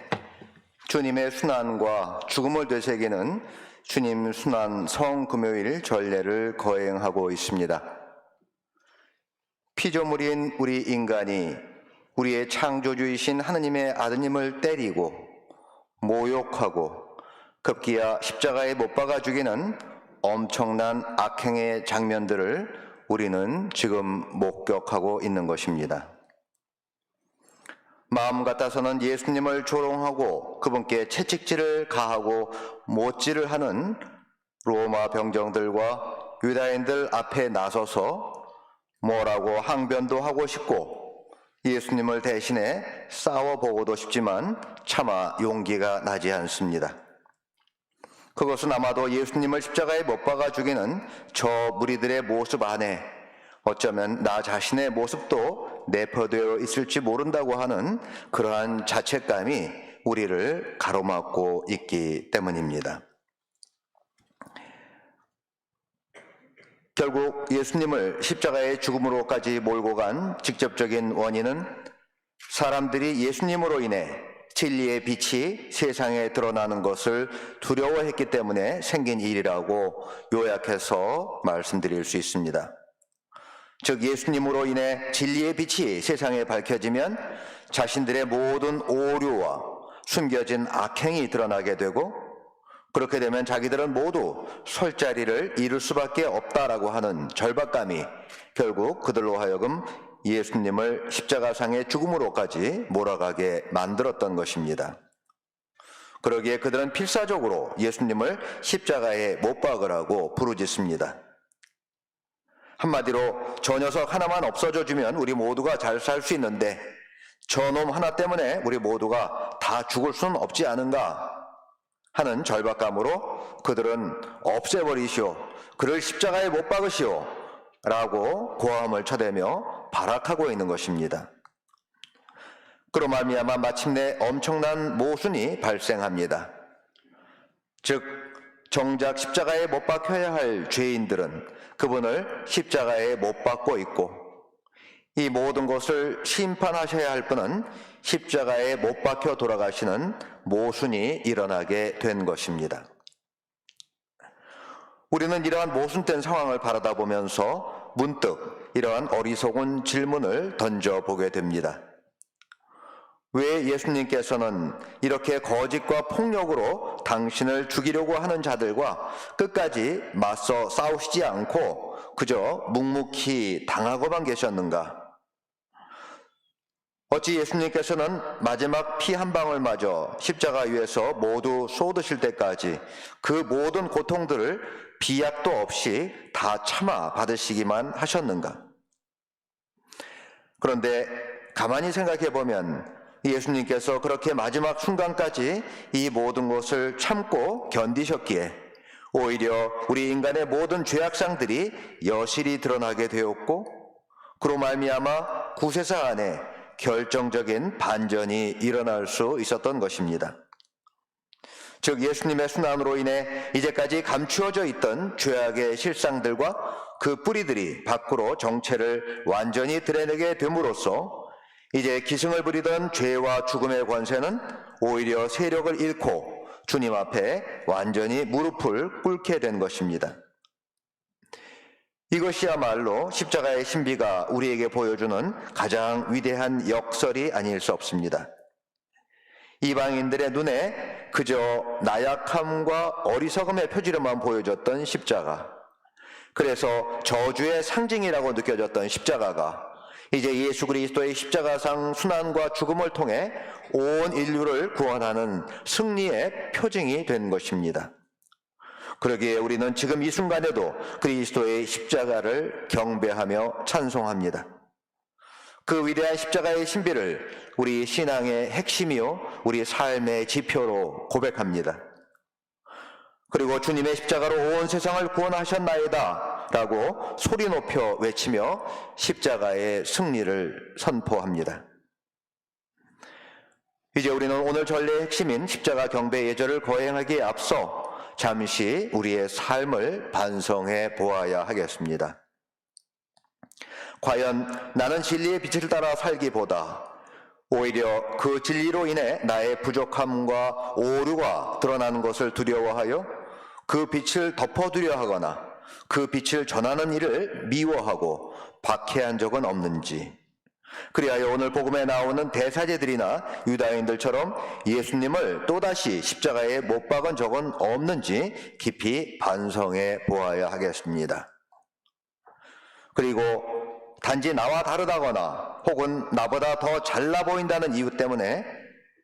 주님의 순환과 죽음을 되새기는 주님 순환 성금요일 전례를 거행하고 있습니다. 피조물인 우리 인간이 우리의 창조주이신 하느님의 아드님을 때리고 모욕하고 급기야 십자가에 못 박아 죽이는 엄청난 악행의 장면들을 우리는 지금 목격하고 있는 것입니다. 마음 같아서는 예수님을 조롱하고 그분께 채찍질을 가하고 못질을 하는 로마 병정들과 유다인들 앞에 나서서 뭐라고 항변도 하고 싶고 예수님을 대신해 싸워보고도 싶지만 차마 용기가 나지 않습니다. 그것은 아마도 예수님을 십자가에 못 박아 죽이는 저 무리들의 모습 안에 어쩌면 나 자신의 모습도 내포되어 있을지 모른다고 하는 그러한 자책감이 우리를 가로막고 있기 때문입니다. 결국 예수님을 십자가의 죽음으로까지 몰고 간 직접적인 원인은 사람들이 예수님으로 인해 진리의 빛이 세상에 드러나는 것을 두려워했기 때문에 생긴 일이라고 요약해서 말씀드릴 수 있습니다. 즉 예수님으로 인해 진리의 빛이 세상에 밝혀지면 자신들의 모든 오류와 숨겨진 악행이 드러나게 되고 그렇게 되면 자기들은 모두 설 자리를 잃을 수밖에 없다라고 하는 절박감이 결국 그들로 하여금 예수님을 십자가상의 죽음으로까지 몰아가게 만들었던 것입니다. 그러기에 그들은 필사적으로 예수님을 십자가에 못 박으라고 부르짖습니다. 한마디로 저 녀석 하나만 없어져주면 우리 모두가 잘 살 수 있는데 저놈 하나 때문에 우리 모두가 다 죽을 수는 없지 않은가 하는 절박감으로 그들은 없애버리시오, 그를 십자가에 못 박으시오 라고 고함을 쳐대며 발악하고 있는 것입니다. 그로 말미암아 마침내 엄청난 모순이 발생합니다. 즉 정작 십자가에 못 박혀야 할 죄인들은 그분을 십자가에 못 박고 있고 이 모든 것을 심판하셔야 할 분은 십자가에 못 박혀 돌아가시는 모순이 일어나게 된 것입니다. 우리는 이러한 모순된 상황을 바라다 보면서 문득 이러한 어리석은 질문을 던져보게 됩니다. 왜 예수님께서는 이렇게 거짓과 폭력으로 당신을 죽이려고 하는 자들과 끝까지 맞서 싸우시지 않고 그저 묵묵히 당하고만 계셨는가? 어찌 예수님께서는 마지막 피 한 방울마저 십자가 위에서 모두 쏟으실 때까지 그 모든 고통들을 비약도 없이 다 참아 받으시기만 하셨는가? 그런데 가만히 생각해 보면 예수님께서 그렇게 마지막 순간까지 이 모든 것을 참고 견디셨기에 오히려 우리 인간의 모든 죄악상들이 여실히 드러나게 되었고, 그로 말미암아 구세사 안에 결정적인 반전이 일어날 수 있었던 것입니다. 즉 예수님의 순환으로 인해 이제까지 감추어져 있던 죄악의 실상들과 그 뿌리들이 밖으로 정체를 완전히 드러내게 됨으로써 이제 기승을 부리던 죄와 죽음의 권세는 오히려 세력을 잃고 주님 앞에 완전히 무릎을 꿇게 된 것입니다. 이것이야말로 십자가의 신비가 우리에게 보여주는 가장 위대한 역설이 아닐 수 없습니다. 이방인들의 눈에 그저 나약함과 어리석음의 표지로만 보여졌던 십자가, 그래서 저주의 상징이라고 느껴졌던 십자가가 이제 예수 그리스도의 십자가상 순환과 죽음을 통해 온 인류를 구원하는 승리의 표징이 된 것입니다. 그러기에 우리는 지금 이 순간에도 그리스도의 십자가를 경배하며 찬송합니다. 그 위대한 십자가의 신비를 우리 신앙의 핵심이요 우리 삶의 지표로 고백합니다. 그리고 주님의 십자가로 온 세상을 구원하셨나이다 라고 소리 높여 외치며 십자가의 승리를 선포합니다. 이제 우리는 오늘 전례의 핵심인 십자가 경배 예절을 거행하기에 앞서 잠시 우리의 삶을 반성해 보아야 하겠습니다. 과연 나는 진리의 빛을 따라 살기보다 오히려 그 진리로 인해 나의 부족함과 오류가 드러나는 것을 두려워하여 그 빛을 덮어두려 하거나 그 빛을 전하는 일을 미워하고 박해한 적은 없는지, 그리하여 오늘 복음에 나오는 대사제들이나 유다인들처럼 예수님을 또다시 십자가에 못 박은 적은 없는지 깊이 반성해 보아야 하겠습니다. 그리고 단지 나와 다르다거나 혹은 나보다 더 잘나 보인다는 이유 때문에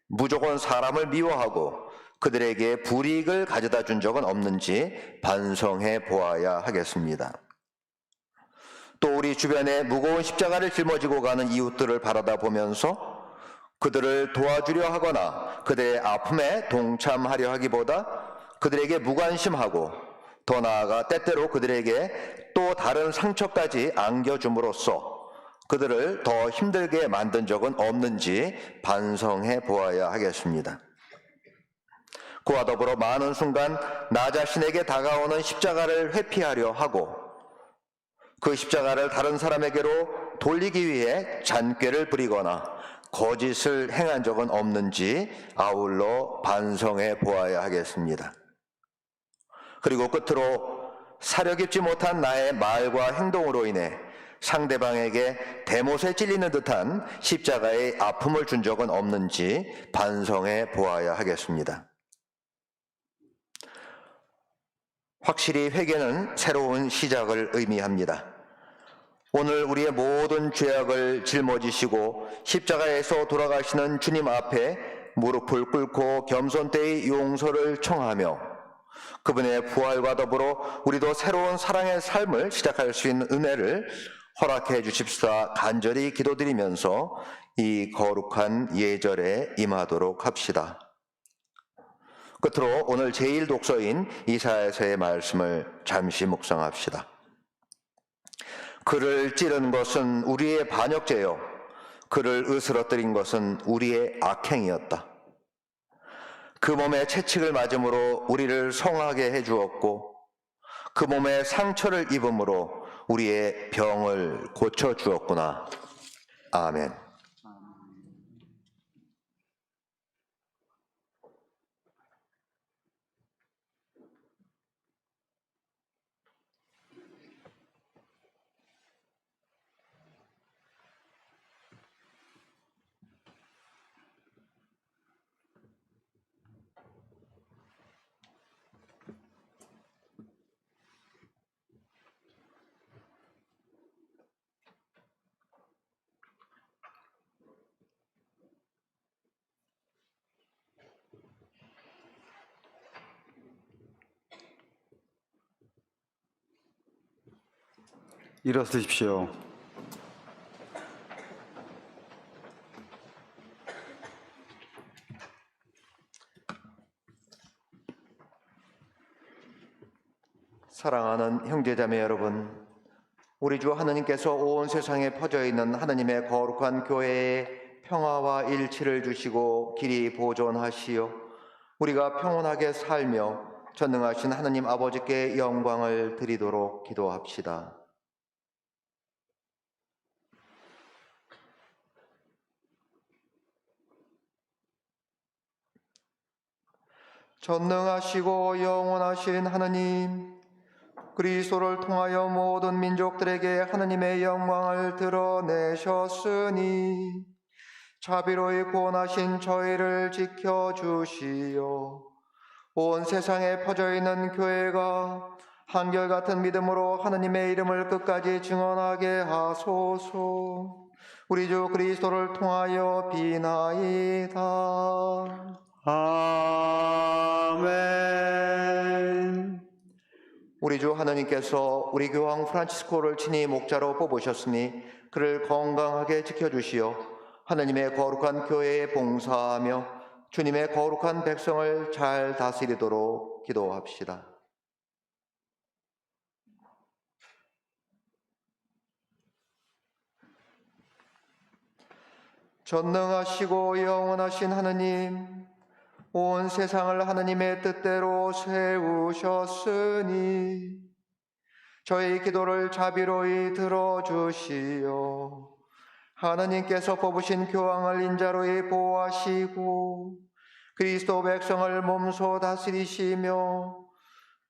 무조건 사람을 미워하고 그들에게 불이익을 가져다 준 적은 없는지 반성해 보아야 하겠습니다. 또 우리 주변에 무거운 십자가를 짊어지고 가는 이웃들을 바라다 보면서 그들을 도와주려 하거나 그들의 아픔에 동참하려 하기보다 그들에게 무관심하고 더 나아가 때때로 그들에게 또 다른 상처까지 안겨줌으로써 그들을 더 힘들게 만든 적은 없는지 반성해 보아야 하겠습니다. 그와 더불어 많은 순간 나 자신에게 다가오는 십자가를 회피하려 하고 그 십자가를 다른 사람에게로 돌리기 위해 잔꾀를 부리거나 거짓을 행한 적은 없는지 아울러 반성해 보아야 하겠습니다. 그리고 끝으로 사려 깊지 못한 나의 말과 행동으로 인해 상대방에게 대못에 찔리는 듯한 십자가의 아픔을 준 적은 없는지 반성해 보아야 하겠습니다. 확실히 회개는 새로운 시작을 의미합니다. 오늘 우리의 모든 죄악을 짊어지시고 십자가에서 돌아가시는 주님 앞에 무릎을 꿇고 겸손되이 용서를 청하며 그분의 부활과 더불어 우리도 새로운 사랑의 삶을 시작할 수 있는 은혜를 허락해 주십사 간절히 기도드리면서 이 거룩한 예절에 임하도록 합시다. 끝으로 오늘 제1독서인 이사야서의 말씀을 잠시 묵상합시다. 그를 찌른 것은 우리의 반역죄요 그를 으스러뜨린 것은 우리의 악행이었다. 그 몸에 채찍을 맞음으로 우리를 성하게 해주었고 그 몸에 상처를 입음으로 우리의 병을 고쳐주었구나. 아멘. 일어서십시오. 사랑하는 형제자매 여러분, 우리 주 하느님께서 온 세상에 퍼져 있는 하느님의 거룩한 교회에 평화와 일치를 주시고 길이 보존하시어 우리가 평온하게 살며 전능하신 하느님 아버지께 영광을 드리도록 기도합시다. 전능하시고 영원하신 하느님, 그리스도를 통하여 모든 민족들에게 하느님의 영광을 드러내셨으니 자비로이 구원하신 저희를 지켜주시어 온 세상에 퍼져 있는 교회가 한결같은 믿음으로 하느님의 이름을 끝까지 증언하게 하소서. 우리 주 그리스도를 통하여 비나이다. 아멘. 우리 주 하느님께서 우리 교황 프란치스코를 친히 목자로 뽑으셨으니 그를 건강하게 지켜주시어 하느님의 거룩한 교회에 봉사하며 주님의 거룩한 백성을 잘 다스리도록 기도합시다. 전능하시고 영원하신 하느님, 온 세상을 하느님의 뜻대로 세우셨으니 저희 기도를 자비로이 들어주시어 하느님께서 뽑으신 교황을 인자로이 보호하시고 그리스도 백성을 몸소 다스리시며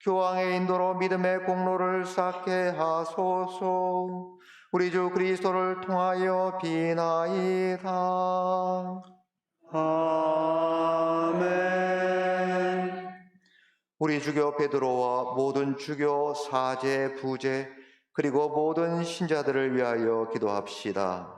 교황의 인도로 믿음의 공로를 쌓게 하소서. 우리 주 그리스도를 통하여 비나이다. 아멘. 우리 주교 베드로와 모든 주교 사제 부제 그리고 모든 신자들을 위하여 기도합시다.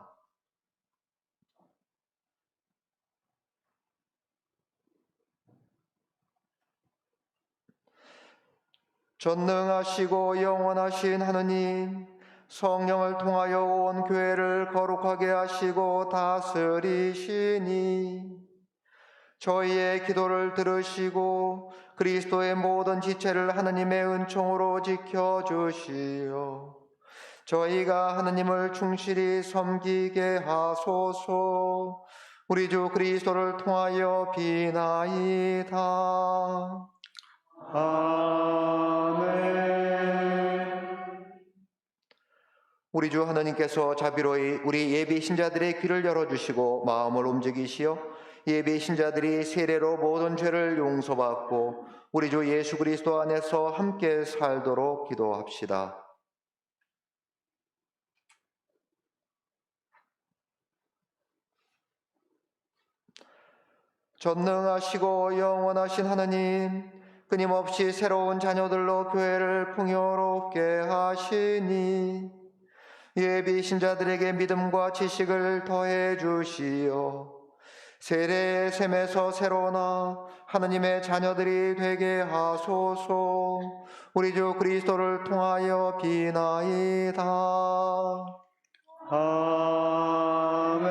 전능하시고 영원하신 하느님, 성령을 통하여 온 교회를 거룩하게 하시고 다스리시니 저희의 기도를 들으시고 그리스도의 모든 지체를 하느님의 은총으로 지켜주시어 저희가 하느님을 충실히 섬기게 하소서. 우리 주 그리스도를 통하여 비나이다. 아멘. 우리 주 하느님께서 자비로이 우리 예비 신자들의 귀를 열어주시고 마음을 움직이시어 예비 신자들이 세례로 모든 죄를 용서받고 우리 주 예수 그리스도 안에서 함께 살도록 기도합시다. 전능하시고 영원하신 하느님, 끊임없이 새로운 자녀들로 교회를 풍요롭게 하시니 예비 신자들에게 믿음과 지식을 더해 주시어 세례의 셈에서 새로나 하느님의 자녀들이 되게 하소서. 우리 주 그리스도를 통하여 비나이다. 아멘.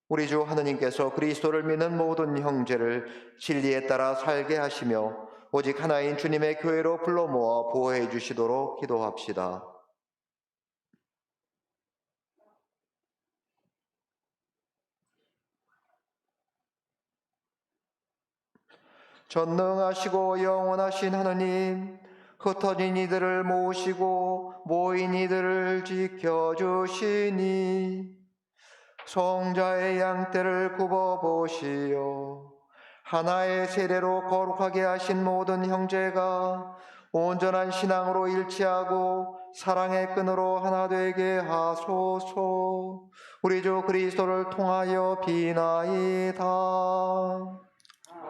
우리 주 하느님께서 그리스도를 믿는 모든 형제를 진리에 따라 살게 하시며 오직 하나인 주님의 교회로 불러 모아 보호해 주시도록 기도합시다. 전능하시고 영원하신 하느님, 흩어진 이들을 모으시고 모인 이들을 지켜주시니 성자의 양떼를 굽어보시어 하나의 세례로 거룩하게 하신 모든 형제가 온전한 신앙으로 일치하고 사랑의 끈으로 하나 되게 하소서. 우리 주 그리스도를 통하여 비나이다.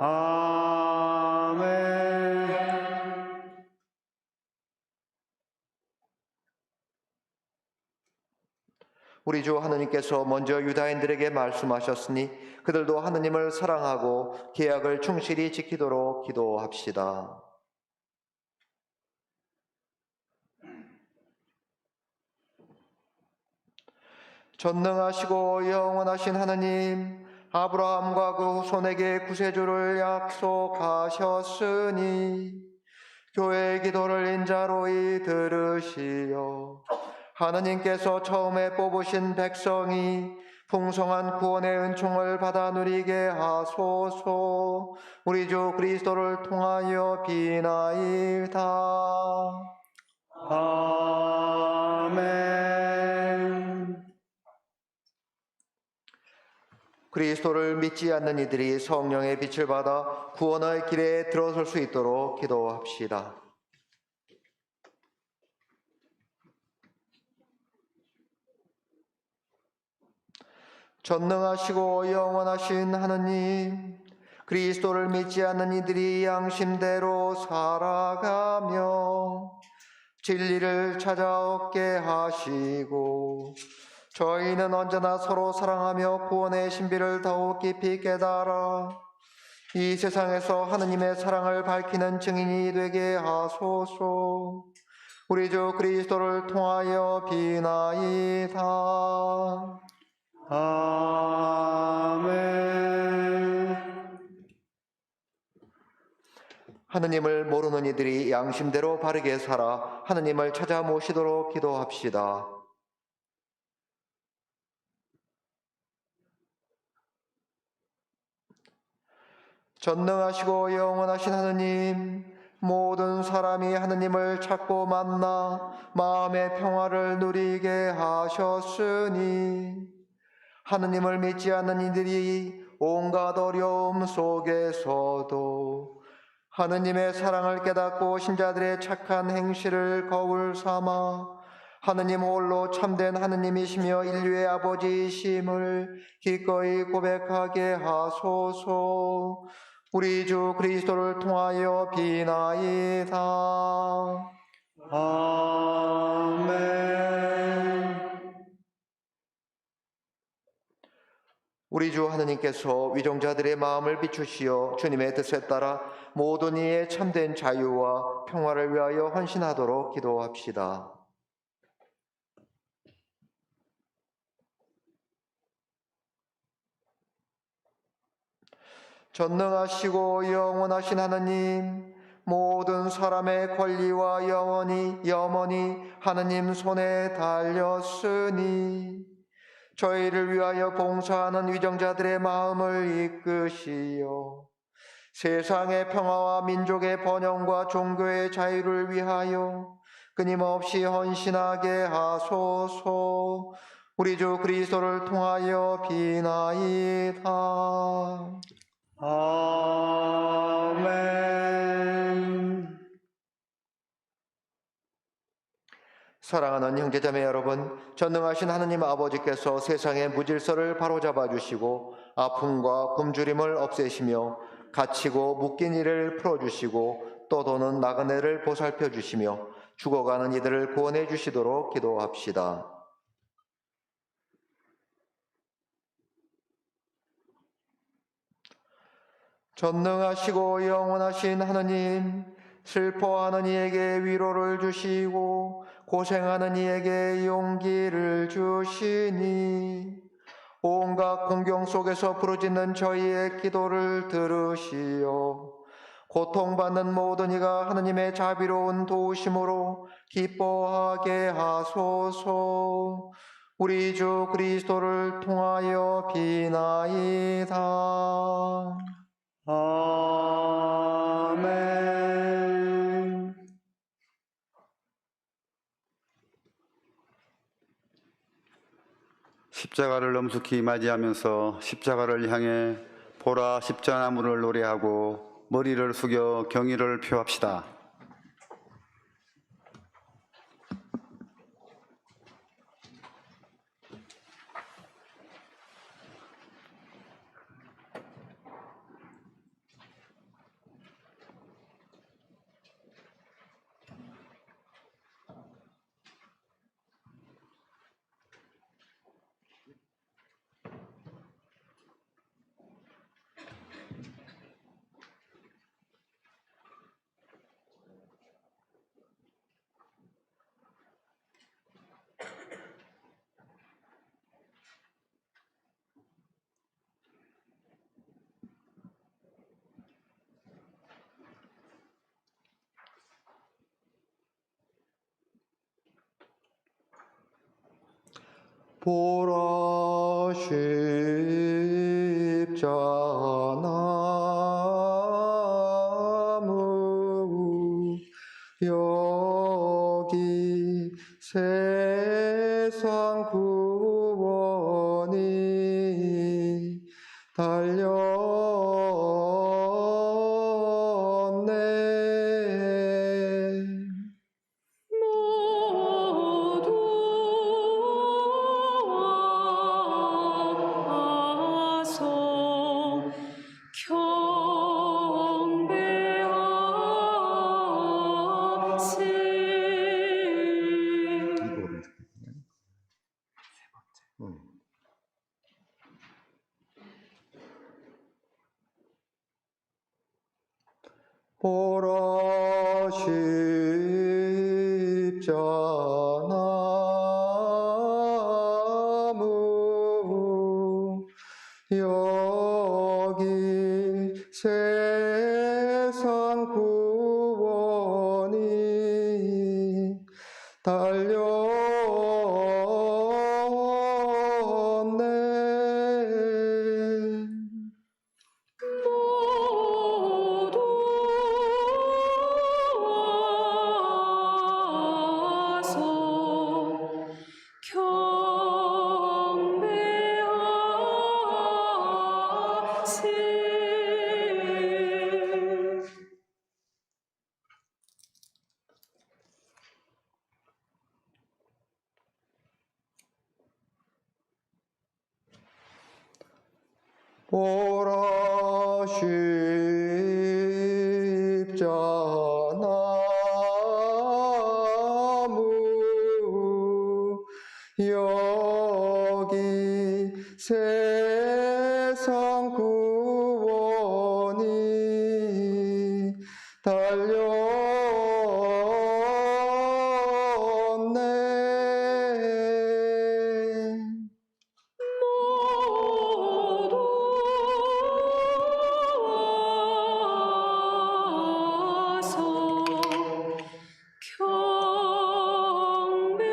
아멘. 우리 주 하느님께서 먼저 유다인들에게 말씀하셨으니 그들도 하느님을 사랑하고 계약을 충실히 지키도록 기도합시다. 전능하시고 영원하신 하느님, 아브라함과 그 후손에게 구세주를 약속하셨으니 교회의 기도를 인자로이 들으시어 하느님께서 처음에 뽑으신 백성이 풍성한 구원의 은총을 받아 누리게 하소서. 우리 주 그리스도를 통하여 비나이다. 아멘. 그리스도를 믿지 않는 이들이 성령의 빛을 받아 구원의 길에 들어설 수 있도록 기도합시다. 전능하시고 영원하신 하느님, 그리스도를 믿지 않는 이들이 양심대로 살아가며 진리를 찾아 얻게 하시고 저희는 언제나 서로 사랑하며 구원의 신비를 더욱 깊이 깨달아 이 세상에서 하느님의 사랑을 밝히는 증인이 되게 하소서. 우리 주 그리스도를 통하여 비나이다. 아멘. 하느님을 모르는 이들이 양심대로 바르게 살아 하느님을 찾아 모시도록 기도합시다. 전능하시고 영원하신 하느님, 모든 사람이 하느님을 찾고 만나 마음의 평화를 누리게 하셨으니 하느님을 믿지 않는 이들이 온갖 어려움 속에서도 하느님의 사랑을 깨닫고 신자들의 착한 행실을 거울 삼아 하느님 홀로 참된 하느님이시며 인류의 아버지이심을 기꺼이 고백하게 하소서. 우리 주 그리스도를 통하여 비나이다. 아멘. 우리 주 하느님께서 위정자들의 마음을 비추시어 주님의 뜻에 따라 모든 이의 참된 자유와 평화를 위하여 헌신하도록 기도합시다. 전능하시고 영원하신 하느님, 모든 사람의 권리와 염원이 하느님 손에 달렸으니 저희를 위하여 봉사하는 위정자들의 마음을 이끄시어 세상의 평화와 민족의 번영과 종교의 자유를 위하여 끊임없이 헌신하게 하소서. 우리 주 그리스도를 통하여 비나이다. 아멘. 사랑하는 형제자매 여러분, 전능하신 하느님 아버지께서 세상의 무질서를 바로잡아 주시고 아픔과 굶주림을 없애시며 갇히고 묶인 이를 풀어주시고 떠도는 나그네를 보살펴 주시며 죽어가는 이들을 구원해 주시도록 기도합시다. 전능하시고 영원하신 하느님, 슬퍼하는 이에게 위로를 주시고 고생하는 이에게 용기를 주시니 온갖 공경 속에서 부르짖는 저희의 기도를 들으시어 고통받는 모든 이가 하느님의 자비로운 도우심으로 기뻐하게 하소서. 우리 주 그리스도를 통하여 비나이다. 아멘. 십자가를 엄숙히 맞이하면서 십자가를 향해 보라 십자나무를 노래하고 머리를 숙여 경의를 표합시다. 보라 십자나무 여기 세상 구원이 달렸네. 모두 와서 경배하세. 보라 십자나무 여기 세상 구원이 달렸네. 모두 와서 경배하세. 보라 십자나무 여기 세상 구원이 달렸네. 모두 와서 경배하세.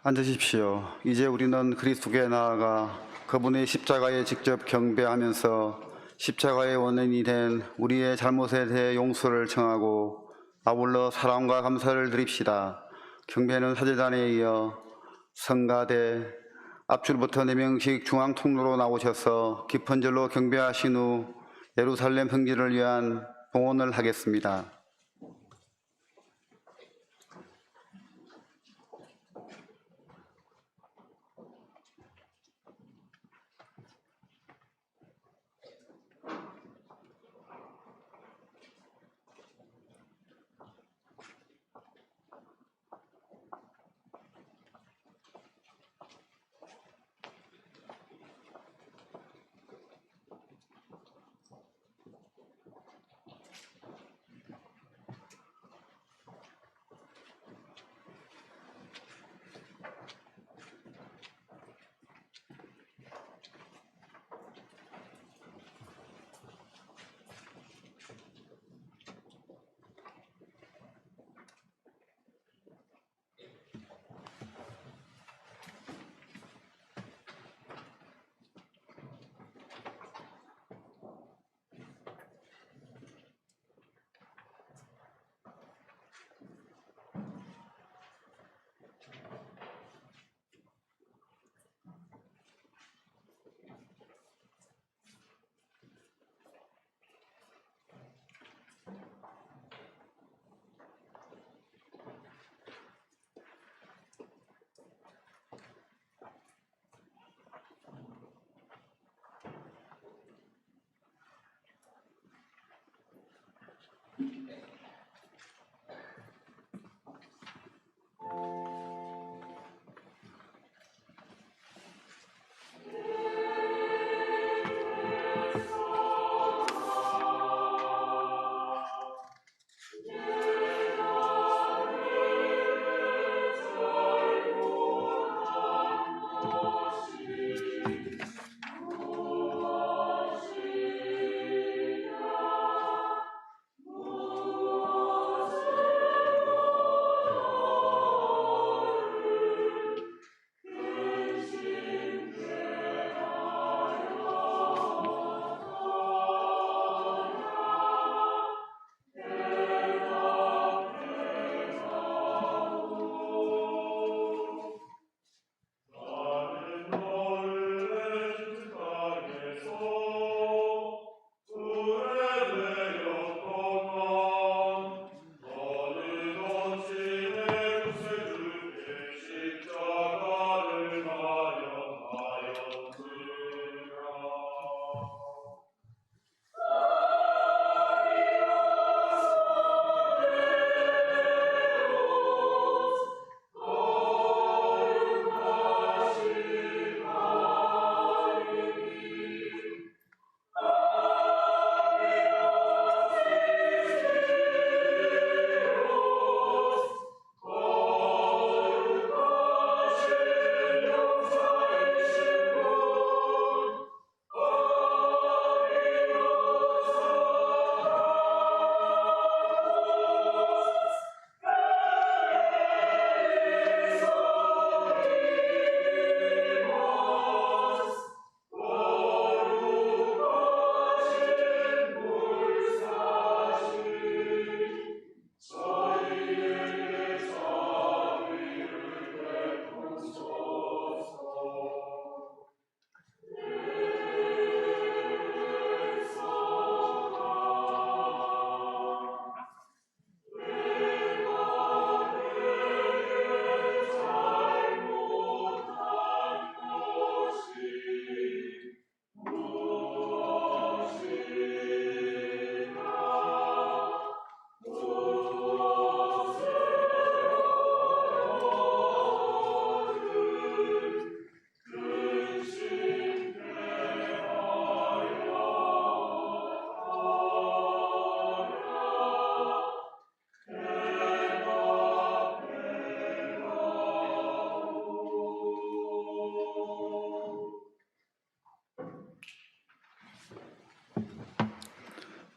앉으십시오. 이제 우리는 그리스도께 나아가 그분의 십자가에 직접 경배하면서 십자가의 원인이 된 우리의 잘못에 대해 용서를 청하고 아울러 사랑과 감사를 드립시다. 경배는 사제단에 이어 성가대 앞줄부터 4명씩 중앙 통로로 나오셔서 깊은 절로 경배하신 후 예루살렘 흥진을 위한 봉헌을 하겠습니다.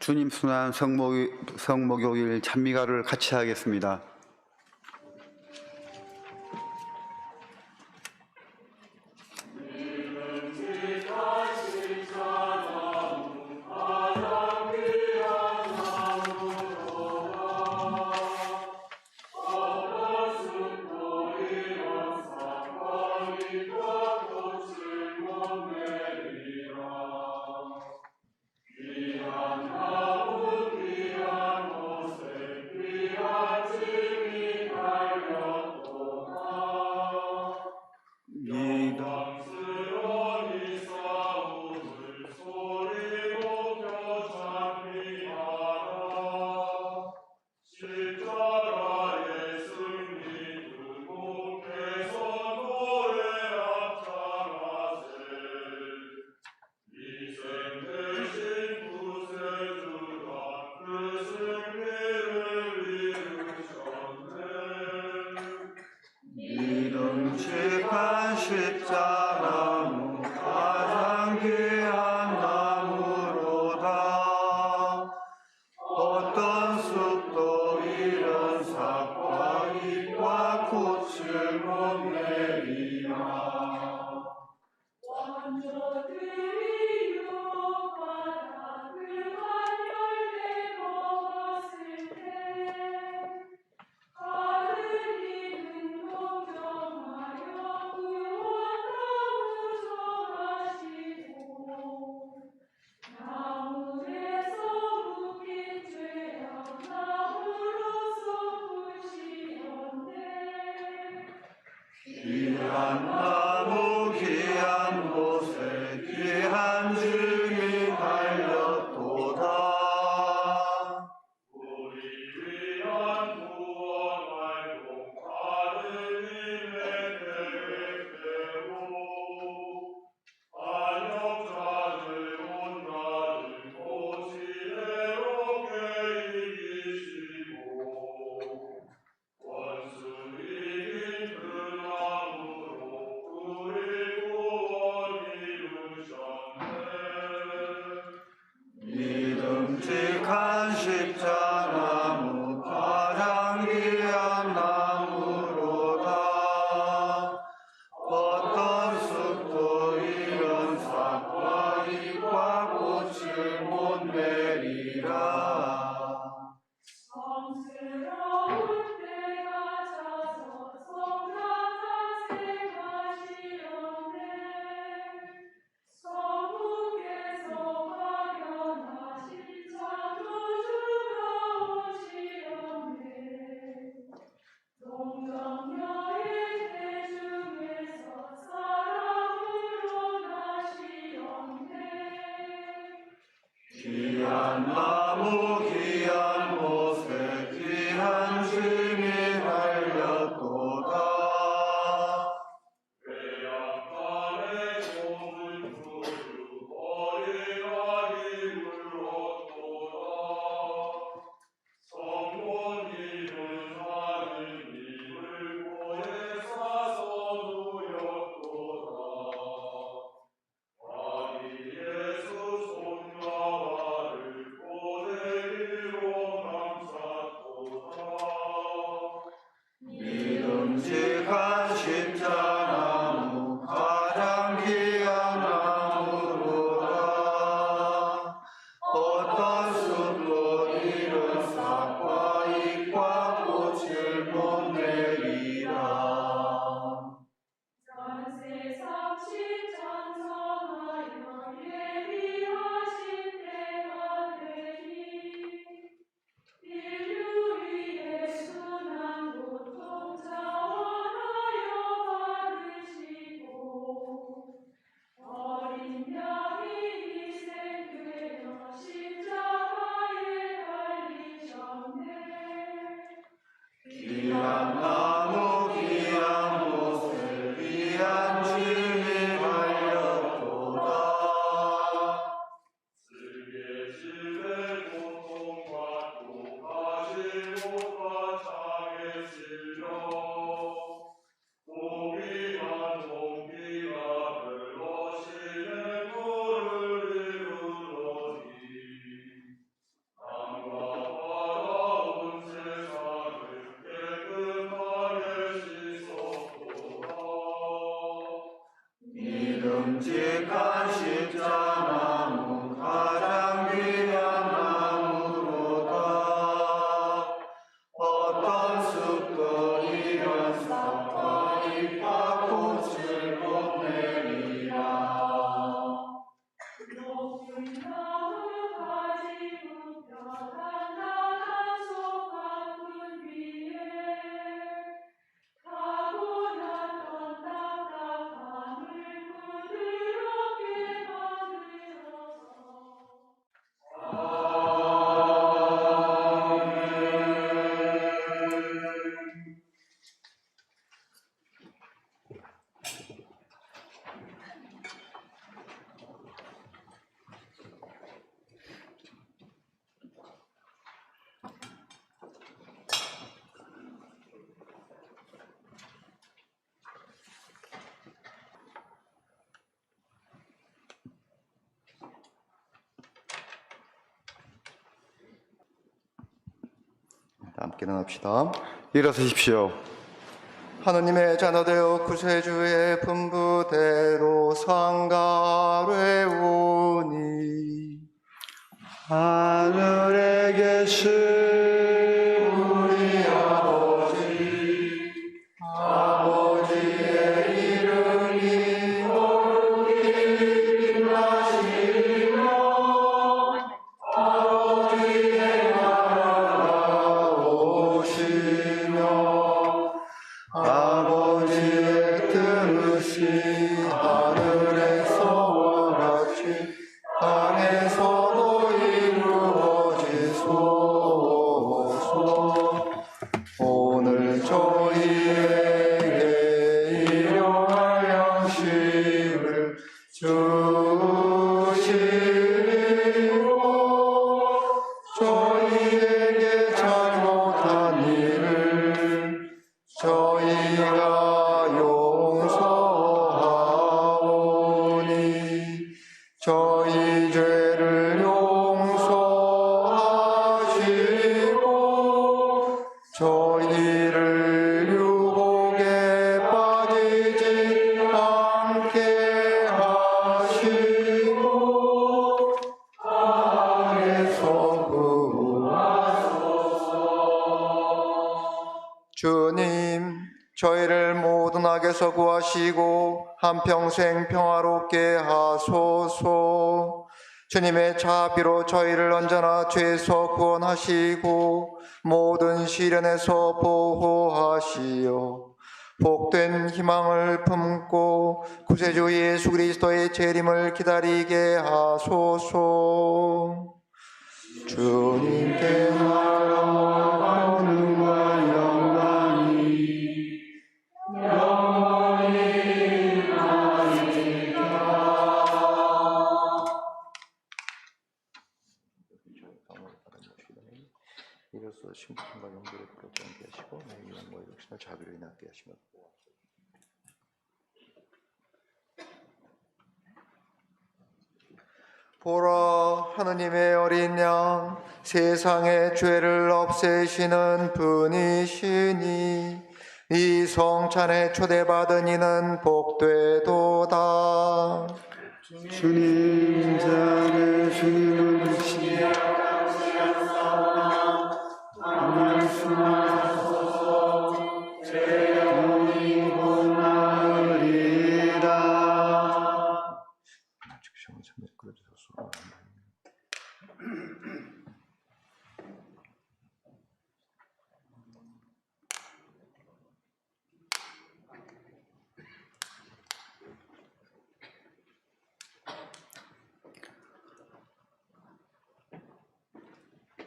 주님 순환 성목욕일 찬미가를 같이 하겠습니다. 믿음직한 십자나무 가장 귀한 나무로다. 어떤 숲도 이런 삭과 잎과 꽃을 못 내리나. 원조들이 유혹받아 그한 열매 먹었을 때 하느님은 동정하여 구원나무 정하시고 나무에서 묶인 죄악 나무로서 부시었네. 귀한 나무 귀한 곳에 귀한 주님 달렸도다. 우리 위한 구원 활동 하느님의 계획대로 반역자들 온갖을 고지대롭게 이기시고 원수 이긴 그 나무로 우리 구원 이루셨네. 믿음직한 십자나무 가장 귀한 나무로다. 어떤 숲도 이런 삭과 잎과 꽃을 못 내리라. 성스러운 때가 차서 성자 탄생하시었네. 성부께서 발견하신 창조주가 오시었네. 동정녀의 대중에서 사람으로 나시었네. 귀한 나무 귀한 곳에 귀한 주님이 달렸도다. 외양간의 좁은 구유 어린아기 물었도다. 성모님은 하느님을 고에 싸서 누렸도다. 아기 예수 손가와를 고데기로 믿음직한 십자나무 가장 귀한 나무로다. 어떤 숲도 이런 싹과 잎과 꽃을 못 내리라. 높은 나무 가지 굽혀 단단한 솥가꾼 위에 타고났던 딱딱함을 부드럽게 만들어서 함께 일어납시다. 일어서십시오. 하느님의 자녀되어 구세주의 분부대로 상가를 오니 하늘에 계신 우리 아버지의 이름이 거룩히 빛나시며 아버지의 나라가 오시며 아버지의 뜻이 하늘에서와 같이 땅에서도 이루어지소서. 오늘 저희에게 일용할 양식을 주시고 저희에게 잘못한 일을 저희가 용서하오니 저희 죄를 용서하시고 저희를 유혹에 빠지지 않게 하시고 악에서 구하소서. 주님, 저희를 모든 악에서 구하시고 한평생 평화롭게 하소서. 주님의 자비로 저희를 언제나 죄에서 구원하시고 모든 시련에서 보호하시어 복된 희망을 품고 구세주 예수 그리스도의 재림을 기다리게 하소서. 주님께 나라와 권능과 영광이 이로써 심판과 용기를 부르지 않게 하시고 내 영광과 역시나 자비로 인하게 하시며 보라, 하느님의 어린 양 세상의 죄를 없애시는 분이시니 이 성찬에 초대받은 이는 복되도다. 주님 자네 주님을 미치게 말씀하소서. 제 영이 곧 나으리라.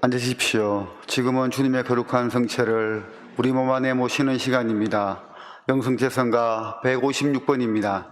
앉으십시오. 지금은 주님의 거룩한 성체를 우리 몸 안에 모시는 시간입니다. 영성제성가 156번입니다.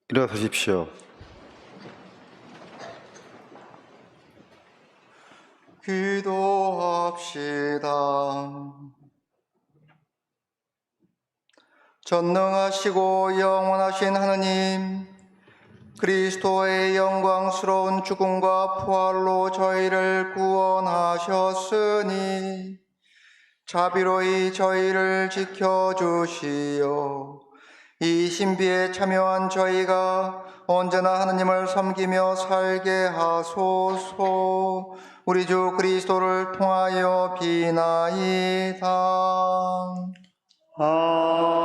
일어서십시오. 기도합시다. 전능하시고 영원하신 하느님, 그리스도의 영광스러운 죽음과 부활로 저희를 구원하셨으니 자비로이 저희를 지켜주시어 이 신비에 참여한 저희가 언제나 하느님을 섬기며 살게 하소서. 우리 주 그리스도를 통하여 비나이다. 아멘.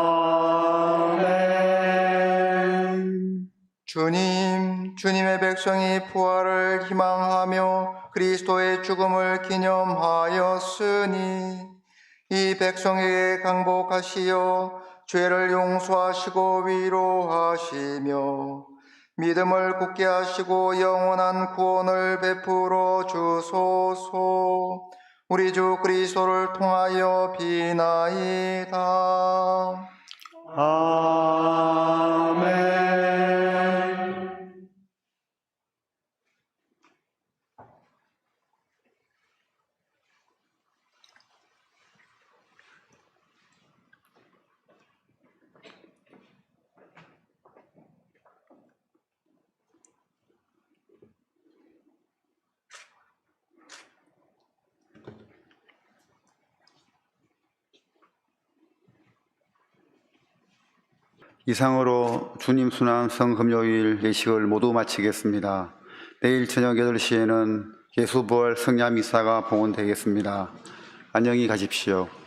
주님의 백성이 부활을 희망하며 그리스도의 죽음을 기념하였으니 이 백성에게 강복하시어 죄를 용서하시고 위로하시며 믿음을 굳게 하시고 영원한 구원을 베풀어 주소서. 우리 주 그리스도를 통하여 비나이다. 아멘. 이상으로 주님 순환성 금요일 예식을 모두 마치겠습니다. 내일 저녁 8시에는 예수부활 성야 미사가 봉헌되겠습니다. 안녕히 가십시오.